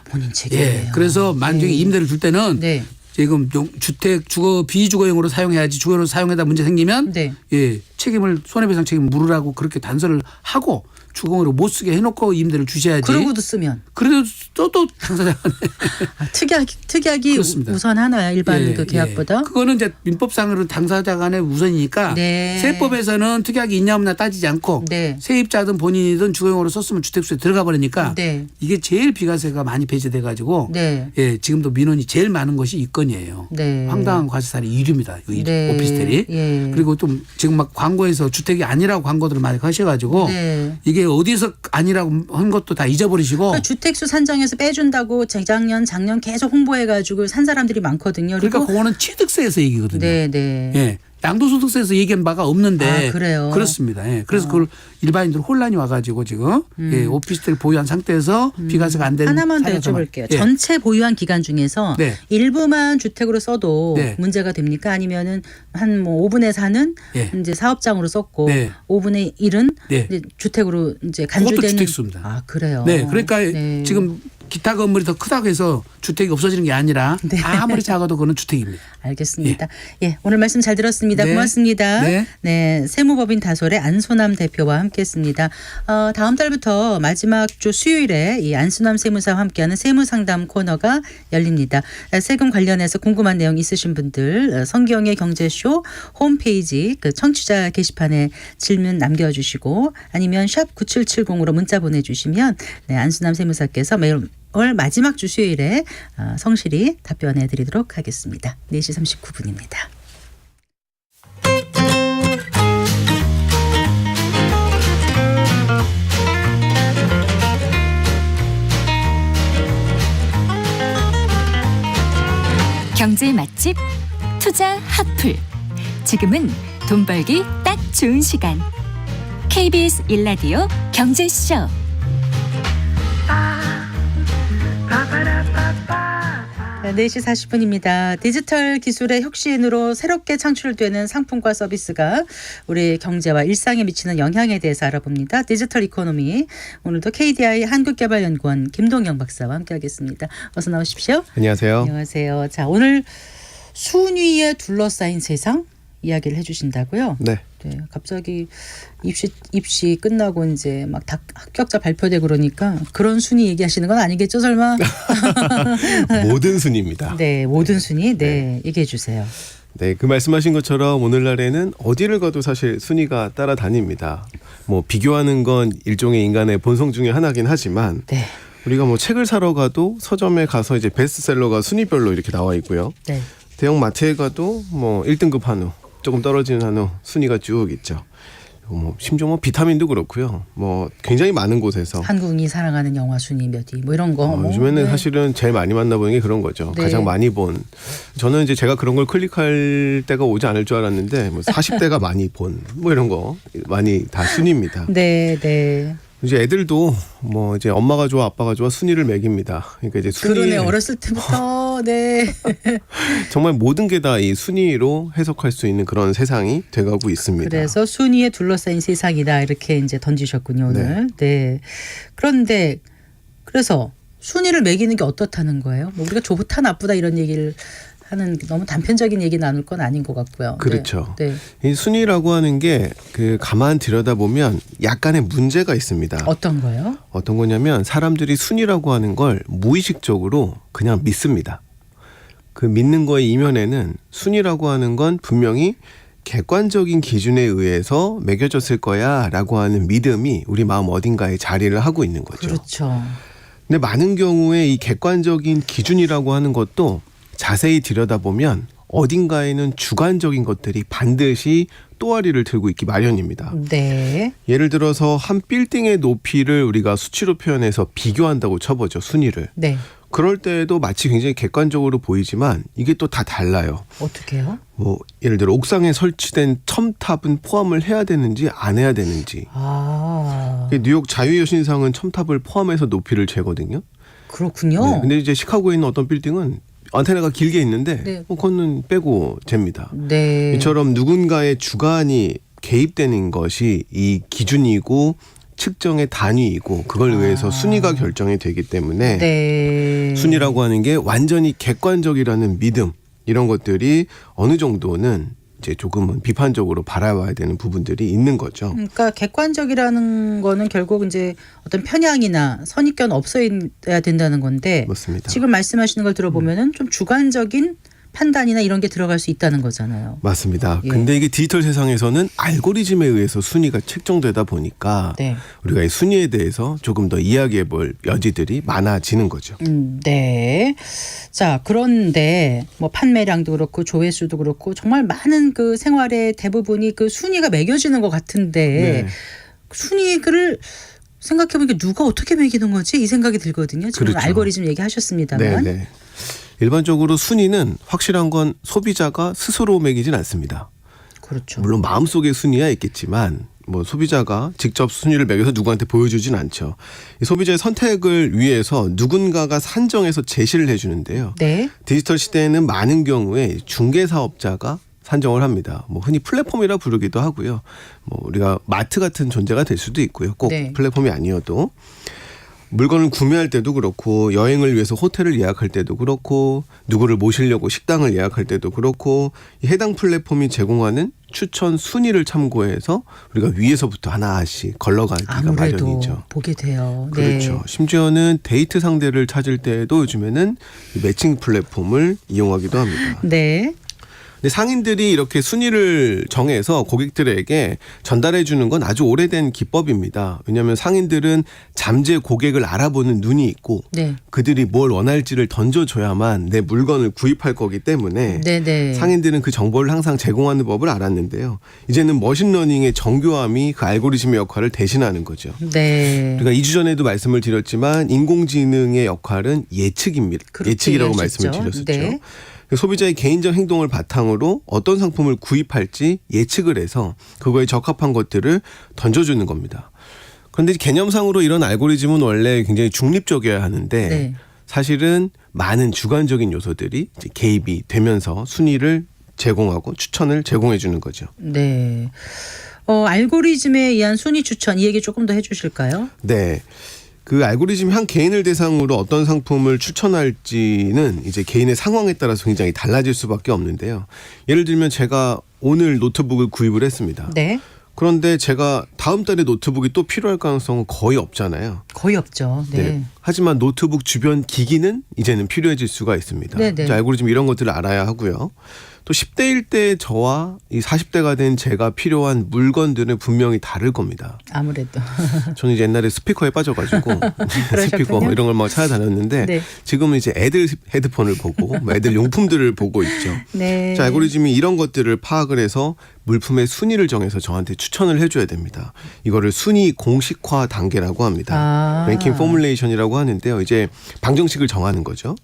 본인 책임이에요. 예. 그래서 만약에 임대를 줄 때는 네. 지금 주택 주거 비주거용으로 사용해야지 주거용으로 사용하다 문제 생기면 네. 예 책임을 손해배상 책임 물으라고 그렇게 단서를 하고 주거용으로 못 쓰게 해놓고 임대를 주셔야지. 그러고도 쓰면 그래도 또 당사자가 특약이 그렇습니다. 우선하나요? 일반 예, 그 계약보다? 예. 그거는 이제 민법상으로는 당사자 간의 우선이니까 네. 세법에서는 특약이 있냐 없냐 따지지 않고 네. 세입자든 본인이든 주거용으로 썼으면 주택수에 들어가 버리니까 네. 이게 제일 비과세가 많이 배제돼 가지고 네. 예, 지금도 민원이 제일 많은 것이 이 건이에요. 네. 황당한 과세살이 1위입니다. 네. 오피스텔이. 예. 그리고 좀 지금 막 광고에서 주택이 아니라고 광고들을 많이 하셔가지고 네. 이게 어디서 아니라고 한 것도 다 잊어버리시고 그러니까 주택수 산정에서 빼준다고 재작년 작년 계속 홍보해가지고 산 사람들이 많거든요. 그러니까 그리고 그거는 취득세에서 얘기거든요. 네. 예. 양도소득세에서 얘기한 바가 없는데 그래요? 그렇습니다. 예. 그래서 그걸 일반인들 혼란이 와가지고 지금 예. 오피스텔 보유한 상태에서 비과세가 안 되는 하나만 더 사례가 여쭤볼게요. 예. 전체 보유한 기간 중에서 네. 일부만 주택으로 써도 네. 문제가 됩니까? 아니면은 한 뭐 5분의 4는 예. 이제 사업장으로 썼고 네. 5분의 1은 네. 이제 주택으로 이제 그것도 간주되는. 주택수입니다. 그래요. 네, 그러니까 네. 지금 기타 건물이 더 크다고 해서 주택이 없어지는 게 아니라 네. 아무리 작아도 그건 주택입니다. 알겠습니다. 예, 오늘 말씀 잘 들었습니다. 네. 고맙습니다. 네. 세무법인 다솔의 안소남 대표와 함께했습니다. 다음 달부터 마지막 주 수요일에 이 안소남 세무사와 함께하는 세무상담 코너가 열립니다. 세금 관련해서 궁금한 내용 있으신 분들 성기영의 경제쇼 홈페이지 그 청취자 게시판에 질문 남겨주시고 아니면 샵 9770으로 문자 보내주시면 안소남 세무사께서 매일 마지막 주 수요일에 성실히 답변해 드리도록 하겠습니다. 4시 39분입니다. 경제 맛집 투자 핫플. 지금은 돈 벌기 딱 좋은 시간. KBS 1라디오 경제쇼. 네, 4시 40분입니다. 디지털 기술의 혁신으로 새롭게 창출되는 상품과 서비스가 우리 경제와 일상에 미치는 영향에 대해서 알아봅니다. 디지털 이코노미. 오늘도 KDI 한국개발연구원 김동영 박사와 함께하겠습니다. 어서 나오십시오. 안녕하세요. 안녕하세요. 자, 오늘 순위에 둘러싸인 세상 이야기를 해주신다고요? 네. 네, 갑자기 입시 끝나고 이제 막 다 합격자 발표되고 그러니까 그런 순위 얘기하시는 건 아니겠죠, 설마? 모든 순위입니다. 네, 모든 순위. 네, 얘기해 주세요. 네, 그 말씀하신 것처럼 오늘날에는 어디를 가도 사실 순위가 따라다닙니다. 뭐 비교하는 건 일종의 인간의 본성 중에 하나긴 하지만 네, 우리가 뭐 책을 사러 가도 서점에 가서 이제 베스트셀러가 순위별로 이렇게 나와 있고요. 네. 대형 마트에 가도 뭐 1등급 한우, 조금 떨어지는 한우 순위가 쭉 있죠. 뭐 심지어 뭐 비타민도 그렇고요. 뭐 굉장히 많은 곳에서 한국인이 사랑하는 영화 순위 몇 위 뭐 이런 거. 뭐. 요즘에는 네. 사실은 제일 많이 만나보는 게 그런 거죠. 네. 가장 많이 본. 저는 이제 제가 그런 걸 클릭할 때가 오지 않을 줄 알았는데 뭐 40대가 많이 본 뭐 이런 거 많이 다 순위입니다. 네, 네. 이제 애들도 뭐 이제 엄마가 좋아 아빠가 좋아 순위를 매깁니다. 그러니까 이제 순위 그러네, 어렸을 때부터. 네. 정말 모든 게 다 이 순위로 해석할 수 있는 그런 세상이 돼가고 있습니다. 그래서 순위에 둘러싸인 세상이다 이렇게 이제 던지셨군요 오늘. 네. 그런데 그래서 순위를 매기는 게 어떻다는 거예요? 뭐 우리가 좋다 나쁘다 이런 얘기를 하는 너무 단편적인 얘기 나눌 건 아닌 것 같고요. 그렇죠. 네. 이 순위라고 하는 게 그 가만 들여다보면 약간의 문제가 있습니다. 어떤 거요? 어떤 거냐면 사람들이 순위라고 하는 걸 무의식적으로 그냥 믿습니다. 그 믿는 거의 이면에는 순위라고 하는 건 분명히 객관적인 기준에 의해서 매겨졌을 거야 라고 하는 믿음이 우리 마음 어딘가에 자리를 하고 있는 거죠. 그렇죠. 근데 많은 경우에 이 객관적인 기준이라고 하는 것도 자세히 들여다보면 어딘가에는 주관적인 것들이 반드시 또아리를 들고 있기 마련입니다. 네. 예를 들어서 한 빌딩의 높이를 우리가 수치로 표현해서 비교한다고 쳐보죠. 순위를. 네. 그럴 때에도 마치 굉장히 객관적으로 보이지만 이게 또 다 달라요. 어떻게요? 뭐 예를 들어 옥상에 설치된 첨탑은 포함을 해야 되는지 안 해야 되는지. 아. 뉴욕 자유여신상은 첨탑을 포함해서 높이를 재거든요. 그렇군요. 네, 근데 이제 시카고에 있는 어떤 빌딩은 안테나가 길게 있는데 네. 뭐 그거는 빼고 잽니다. 네. 이처럼 누군가의 주관이 개입되는 것이 이 기준이고 측정의 단위이고 그걸 의해서 순위가 결정이 되기 때문에 네. 순위라고 하는 게 완전히 객관적이라는 믿음 이런 것들이 어느 정도는 이제 조금은 비판적으로 바라봐야 되는 부분들이 있는 거죠. 그러니까 객관적이라는 거는 결국 이제 어떤 편향이나 선입견 없어야 된다는 건데 맞습니다. 지금 말씀하시는 걸 들어보면은 좀 주관적인 판단이나 이런 게 들어갈 수 있다는 거잖아요. 맞습니다. 예. 근데 이게 디지털 세상에서는 알고리즘에 의해서 순위가 책정되다 보니까 네. 우리가 이 순위에 대해서 조금 더 이야기해 볼 여지들이 많아지는 거죠. 네. 자, 그런데 뭐 판매량도 그렇고 조회수도 그렇고 정말 많은 그 생활의 대부분이 그 순위가 매겨지는 것 같은데 네. 순위를 생각해보니까 누가 어떻게 매기는 거지? 이 생각이 들거든요. 지금 그렇죠. 알고리즘 얘기하셨습니다만. 네. 일반적으로 순위는 확실한 건 소비자가 스스로 매기진 않습니다. 그렇죠. 물론 마음속에 순위야 있겠지만 뭐 소비자가 직접 순위를 매겨서 누구한테 보여주진 않죠. 이 소비자의 선택을 위해서 누군가가 산정해서 제시를 해주는데요. 네. 디지털 시대에는 많은 경우에 중개사업자가 산정을 합니다. 뭐 흔히 플랫폼이라 부르기도 하고요. 뭐 우리가 마트 같은 존재가 될 수도 있고요. 꼭 네. 플랫폼이 아니어도. 물건을 구매할 때도 그렇고 여행을 위해서 호텔을 예약할 때도 그렇고 누구를 모시려고 식당을 예약할 때도 그렇고 이 해당 플랫폼이 제공하는 추천 순위를 참고해서 우리가 위에서부터 하나씩 걸러가기가 아무래도 마련이죠. 보게 돼요. 그렇죠. 네. 심지어는 데이트 상대를 찾을 때도 요즘에는 이 매칭 플랫폼을 이용하기도 합니다. 네. 근데 상인들이 이렇게 순위를 정해서 고객들에게 전달해 주는 건 아주 오래된 기법입니다. 왜냐하면 상인들은 잠재 고객을 알아보는 눈이 있고 네. 그들이 뭘 원할지를 던져줘야만 내 물건을 구입할 거기 때문에 네. 상인들은 그 정보를 항상 제공하는 법을 알았는데요. 이제는 머신러닝의 정교함이 그 알고리즘의 역할을 대신하는 거죠. 네. 그러니까 2주 전에도 말씀을 드렸지만 인공지능의 역할은 예측입니다. 그렇게 예측이라고 얘기하셨죠. 말씀을 드렸었죠. 네. 소비자의 개인적 행동을 바탕으로 어떤 상품을 구입할지 예측을 해서 그거에 적합한 것들을 던져주는 겁니다. 그런데 개념상으로 이런 알고리즘은 원래 굉장히 중립적이어야 하는데 네. 사실은 많은 주관적인 요소들이 이제 개입이 되면서 순위를 제공하고 추천을 제공해 주는 거죠. 네. 알고리즘에 의한 순위 추천 이 얘기 조금 더 해주실까요? 네. 그 알고리즘이 한 개인을 대상으로 어떤 상품을 추천할지는 이제 개인의 상황에 따라서 굉장히 달라질 수밖에 없는데요. 예를 들면 제가 오늘 노트북을 구입을 했습니다. 네. 그런데 제가 다음 달에 노트북이 또 필요할 가능성은 거의 없잖아요. 거의 없죠. 네. 네. 하지만 노트북 주변 기기는 이제는 필요해질 수가 있습니다. 네네. 이제 알고리즘 이런 것들을 알아야 하고요. 또 10대일 때 저와 이 40대가 된 제가 필요한 물건들은 분명히 다를 겁니다. 아무래도. 저는 이제 옛날에 스피커에 빠져가지고 스피커 이런 걸 막 찾아다녔는데 네. 지금은 이제 애들 헤드폰을 보고 애들 용품들을 보고 있죠. 네. 자, 알고리즘이 이런 것들을 파악을 해서 물품의 순위를 정해서 저한테 추천을 해줘야 됩니다. 이거를 순위 공식화 단계라고 합니다. 랭킹 포뮬레이션이라고 하는데요. 이제 방정식을 정하는 거죠.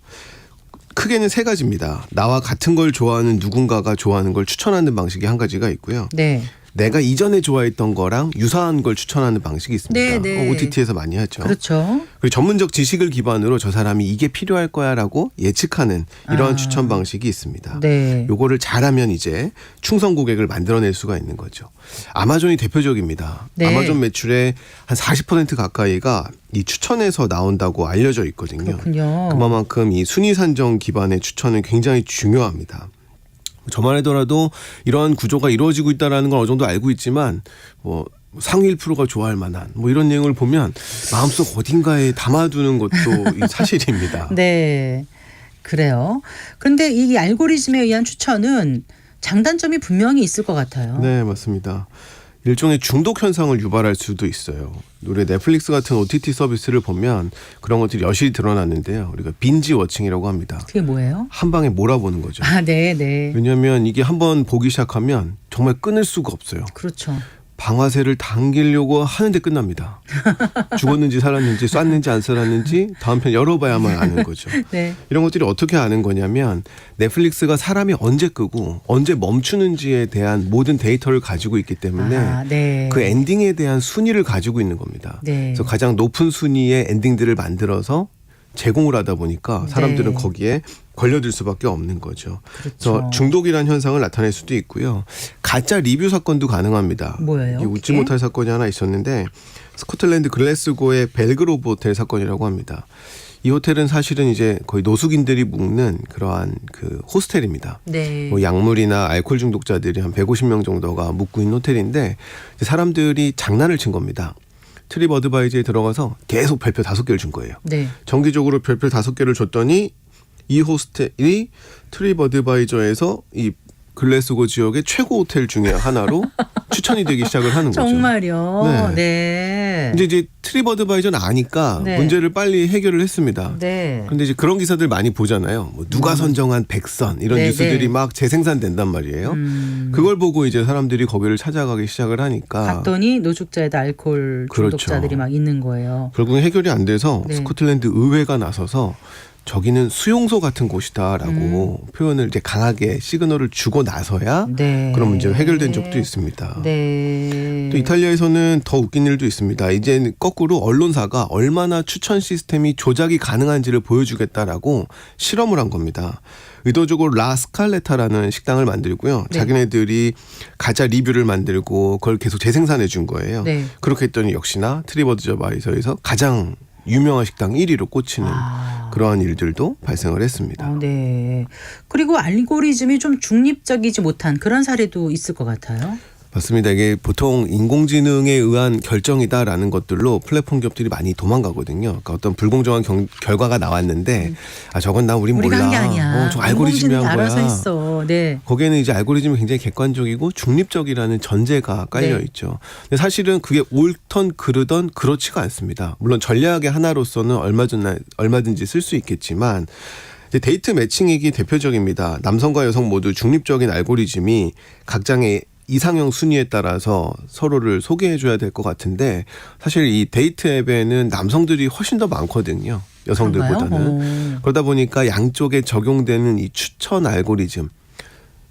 크게는 세 가지입니다. 나와 같은 걸 좋아하는 누군가가 좋아하는 걸 추천하는 방식이 한 가지가 있고요. 네. 내가 이전에 좋아했던 거랑 유사한 걸 추천하는 방식이 있습니다. 네, 네. OTT에서 많이 하죠. 그렇죠. 그리고 전문적 지식을 기반으로 저 사람이 이게 필요할 거야라고 예측하는 이러한 추천 방식이 있습니다. 네. 요거를 잘하면 이제 충성 고객을 만들어낼 수가 있는 거죠. 아마존이 대표적입니다. 네. 아마존 매출의 한 40% 가까이가 이 추천에서 나온다고 알려져 있거든요. 그렇군요. 그만큼 이 순위 산정 기반의 추천은 굉장히 중요합니다. 저만 하더라도 이러한 구조가 이루어지고 있다는 걸 어느 정도 알고 있지만 뭐 상위 1%가 좋아할 만한 뭐 이런 내용을 보면 마음속 어딘가에 담아두는 것도 이 사실입니다. 네. 그래요. 그런데 이 알고리즘에 의한 추천은 장단점이 분명히 있을 것 같아요. 네, 맞습니다. 일종의 중독 현상을 유발할 수도 있어요. 우리 넷플릭스 같은 OTT 서비스를 보면 그런 것들이 여실히 드러났는데요. 우리가 빈지 워칭이라고 합니다. 그게 뭐예요? 한 방에 몰아보는 거죠. 네, 네. 왜냐하면 이게 한번 보기 시작하면 정말 끊을 수가 없어요. 그렇죠. 방아쇠를 당기려고 하는데 끝납니다. 죽었는지 살았는지 쐈는지 안 쐈는지 다음 편 열어봐야만 아는 거죠. 네. 이런 것들이 어떻게 아는 거냐면 넷플릭스가 사람이 언제 끄고 언제 멈추는지에 대한 모든 데이터를 가지고 있기 때문에 네. 그 엔딩에 대한 순위를 가지고 있는 겁니다. 네. 그래서 가장 높은 순위의 엔딩들을 만들어서 제공을 하다 보니까 사람들은 네. 거기에 걸려들 수밖에 없는 거죠. 그렇죠. 그래서 중독이라는 현상을 나타낼 수도 있고요. 가짜 리뷰 사건도 가능합니다. 뭐예요? 이게 웃지 그게? 못할 사건이 하나 있었는데 스코틀랜드 글래스고의 벨그로브 호텔 사건이라고 합니다. 이 호텔은 사실은 이제 거의 노숙인들이 묵는 그러한 그 호스텔입니다. 네. 뭐 약물이나 알코올 중독자들이 한 150명 정도가 묵고 있는 호텔인데 사람들이 장난을 친 겁니다. 트립 어드바이저에 들어가서 계속 별표 5개를 준 거예요. 네. 정기적으로 별표 5개를 줬더니 이 호스텔이 트립 어드바이저에서 이 글래스고 지역의 최고 호텔 중에 하나로 추천이 되기 시작을 하는 거죠. 정말요. 네. 네. 이제 트립 어드바이저는 아니까 네. 문제를 빨리 해결을 했습니다. 네. 그런데 이제 그런 기사들 많이 보잖아요. 뭐 누가 선정한 백선 이런 네, 뉴스들이 네. 막 재생산된단 말이에요. 그걸 보고 이제 사람들이 거기를 찾아가기 시작을 하니까 갔더니 노숙자에다 알코올 그렇죠. 중독자들이 막 있는 거예요. 결국엔 해결이 안 돼서 네. 스코틀랜드 의회가 나서서 저기는 수용소 같은 곳이다라고 표현을 이제 강하게 시그널을 주고 나서야 네. 그런 문제가 해결된 적도 있습니다. 네. 또 이탈리아에서는 더 웃긴 일도 있습니다. 이제 거꾸로 언론사가 얼마나 추천 시스템이 조작이 가능한지를 보여주겠다라고 실험을 한 겁니다. 의도적으로 라 스칼레타라는 식당을 만들고요. 네. 자기네들이 가짜 리뷰를 만들고 그걸 계속 재생산해 준 거예요. 네. 그렇게 했더니 역시나 트리버드저바이저에서 가장 유명한 식당 1위로 꽂히는 그러한 일들도 발생을 했습니다. 네. 그리고 알고리즘이 좀 중립적이지 못한 그런 사례도 있을 것 같아요. 맞습니다. 이게 보통 인공지능에 의한 결정이다라는 것들로 플랫폼 기업들이 많이 도망가거든요. 그러니까 어떤 불공정한 결과가 나왔는데 아 저건 나 우린 우리가 몰라. 한 게 아니야. 저 알고리즘이 한 거야. 알아서 했어. 네. 거기에는 이제 알고리즘이 굉장히 객관적이고 중립적이라는 전제가 깔려 네. 있죠. 근데 사실은 그게 옳던 그르던 그렇지가 않습니다. 물론 전략의 하나로서는 얼마든지 쓸 수 있겠지만 이제 데이트 매칭액이 대표적입니다. 남성과 여성 모두 중립적인 알고리즘이 각장의 이상형 순위에 따라서 서로를 소개해줘야 될 것 같은데 사실 이 데이트 앱에는 남성들이 훨씬 더 많거든요. 여성들보다는. 그런가요? 그러다 보니까 양쪽에 적용되는 이 추천 알고리즘,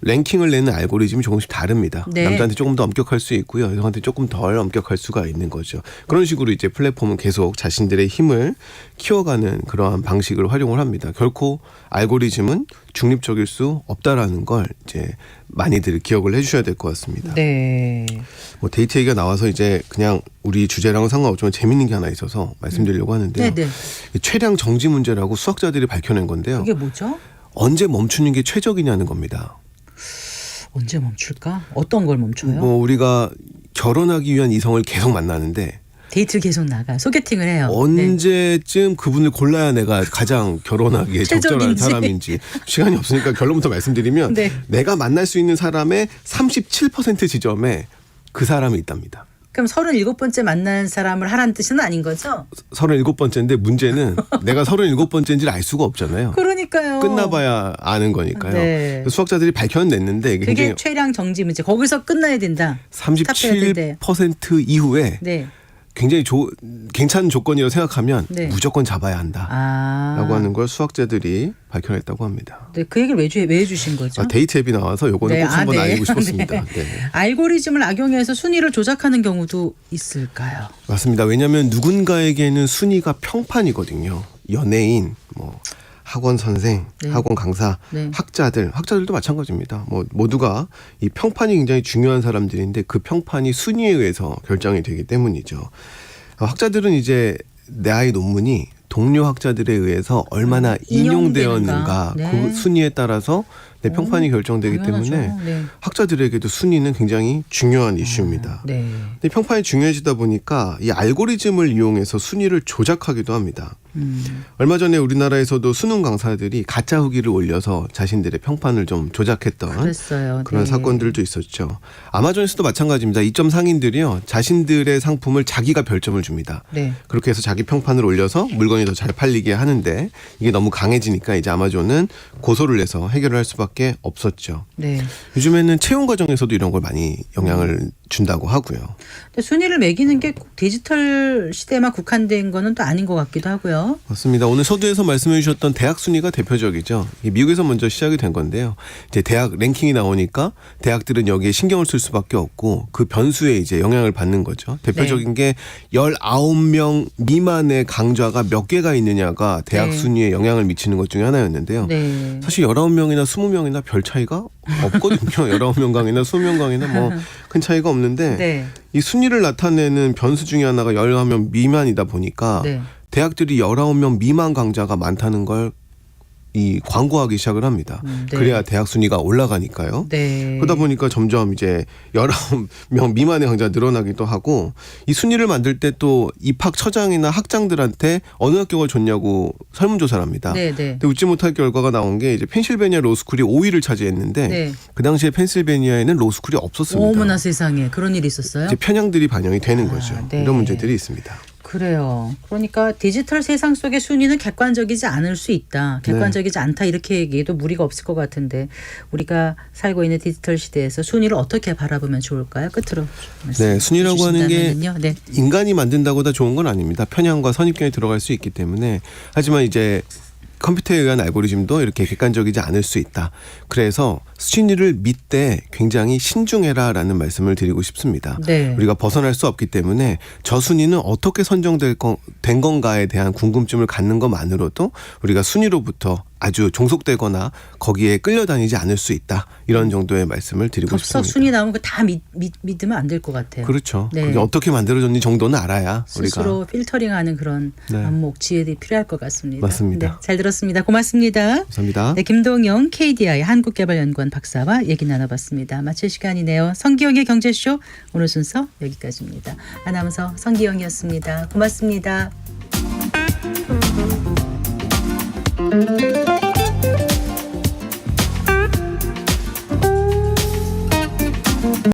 랭킹을 내는 알고리즘이 조금씩 다릅니다. 네. 남자한테 조금 더 엄격할 수 있고요. 여성한테 조금 덜 엄격할 수가 있는 거죠. 그런 식으로 이제 플랫폼은 계속 자신들의 힘을 키워가는 그러한 방식을 활용을 합니다. 결코 알고리즘은 중립적일 수 없다라는 걸 이제 많이들 기억을 해주셔야 될 것 같습니다. 네. 뭐 데이트 얘기가 나와서 이제 그냥 우리 주제랑은 상관없지만 재밌는 게 하나 있어서 말씀드리려고 하는데요. 네네. 최량 정지 문제라고 수학자들이 밝혀낸 건데요. 그게 뭐죠? 언제 멈추는 게 최적이냐는 겁니다. 언제 멈출까? 어떤 걸 멈춰요? 뭐 우리가 결혼하기 위한 이성을 계속 만나는데 데이트를 계속 나가 소개팅을 해요. 네. 언제쯤 그분을 골라야 내가 가장 결혼하기에 적절한 최적인지. 사람인지 시간이 없으니까 결론부터 말씀드리면 네. 내가 만날 수 있는 사람의 37% 지점에 그 사람이 있답니다. 그럼 37번째 만난 사람을 하라는 뜻은 아닌 거죠? 37번째인데 문제는 내가 37번째인지를 알 수가 없잖아요. 그러니까요. 끝나봐야 아는 거니까요. 네. 수학자들이 밝혀냈는데 이게 그게 굉장히 최량 정지 문제. 거기서 끝나야 된다. 스탑해야 된대. 37% 이후에 네. 굉장히 괜찮은 조건이라고 생각하면 네. 무조건 잡아야 한다. 아. 라고 하는 걸 수학자들이 밝혀냈다고 합니다. 네, 그 얘기를 왜 해주신 거죠? 데이트 앱이 나와서 요거는 네, 꼭 한번 네. 알리고 싶었습니다. 네. 네. 알고리즘을 악용해서 순위를 조작하는 경우도 있을까요? 맞습니다. 왜냐하면 누군가에게는 순위가 평판이거든요. 연예인, 뭐 학원 선생, 네. 학원 강사, 네. 학자들도 마찬가지입니다. 뭐 모두가 이 평판이 굉장히 중요한 사람들인데 그 평판이 순위에 의해서 결정이 되기 때문이죠. 학자들은 이제 내 아이 논문이 동료 학자들에 의해서 얼마나 인용되었는가 네. 그 순위에 따라서 내 평판이 결정되기 당연하죠. 때문에 네. 학자들에게도 순위는 굉장히 중요한 이슈입니다. 네. 근데 평판이 중요해지다 보니까 이 알고리즘을 이용해서 순위를 조작하기도 합니다. 얼마 전에 우리나라에서도 수능 강사들이 가짜 후기를 올려서 자신들의 평판을 좀 조작했던 그랬어요. 그런 네. 사건들도 있었죠. 아마존에서도 마찬가지입니다. 2점 상인들이요. 자신들의 상품을 자기가 별점을 줍니다. 네. 그렇게 해서 자기 평판을 올려서 물건이 더 잘 팔리게 하는데 이게 너무 강해지니까 이제 아마존은 고소를 해서 해결을 할 수밖에 없었죠. 네. 요즘에는 채용 과정에서도 이런 걸 많이 영향을 준다고 하고요. 근데 순위를 매기는 게 꼭 디지털 시대만 국한된 거는 또 아닌 것 같기도 하고요. 맞습니다. 오늘 서두에서 말씀해 주셨던 대학 순위가 대표적이죠. 미국에서 먼저 시작이 된 건데요. 이제 대학 랭킹이 나오니까 대학들은 여기에 신경을 쓸 수밖에 없고 그 변수에 이제 영향을 받는 거죠. 대표적인 게 19명 미만의 강좌가 몇 개가 있느냐가 대학 네. 순위에 영향을 미치는 것 중에 하나였는데요. 네. 사실 19명이나 20명이나 별 차이가 없거든요. 19명 강이나 20명 강이나 뭐 큰 차이가 없는데 네. 이 순위를 나타내는 변수 중에 하나가 19명 미만이다 보니까 네. 대학들이 19명 미만 강좌가 많다는 걸 이 광고하기 시작을 합니다. 네. 그래야 대학 순위가 올라가니까요. 네. 그러다 보니까 점점 이제 19명 미만의 강좌가 늘어나기도 하고 이 순위를 만들 때 또 입학처장이나 학장들한테 어느 학교가 좋냐고 설문조사를 합니다. 네, 네. 근데 웃지 못할 결과가 나온 게 이제 펜실베니아 로스쿨이 5위를 차지했는데 네. 그 당시에 펜실베니아에는 로스쿨이 없었습니다. 어머나 세상에 그런 일이 있었어요? 이제 편향들이 반영이 되는 거죠. 네. 이런 문제들이 있습니다. 그래요. 그러니까 디지털 세상 속의 순위는 객관적이지 않을 수 있다. 객관적이지 않다 이렇게 얘기해도 무리가 없을 것 같은데 우리가 살고 있는 디지털 시대에서 순위를 어떻게 바라보면 좋을까요? 끝으로 말씀 네, 순위라고 하는 게 주신다면은요. 네. 인간이 만든다고 다 좋은 건 아닙니다. 편향과 선입견이 들어갈 수 있기 때문에 하지만 이제 컴퓨터에 의한 알고리즘도 이렇게 객관적이지 않을 수 있다. 그래서 순위를 믿되 굉장히 신중해라라는 말씀을 드리고 싶습니다. 네. 우리가 벗어날 수 없기 때문에 저 순위는 어떻게 선정된 건가에 대한 궁금증을 갖는 것만으로도 우리가 순위로부터 아주 종속되거나 거기에 끌려다니지 않을 수 있다. 이런 정도의 말씀을 드리고 덥석 싶습니다. 순위 나오면 다 믿으면 안 될 것 같아요. 그렇죠. 네. 그게 어떻게 만들어졌는지 정도는 알아야 스스로 우리가. 필터링하는 그런 네. 안목 지혜들이 필요할 것 같습니다. 맞습니다. 네, 잘 들었습니다. 고맙습니다. 감사합니다. 네, 김동영 KDI 한국개발연구원 박사와 얘기 나눠봤습니다. 마칠 시간이네요. 성기영의 경제쇼 오늘 순서 여기까지입니다. 아나운서 성기영이었습니다. 고맙습니다.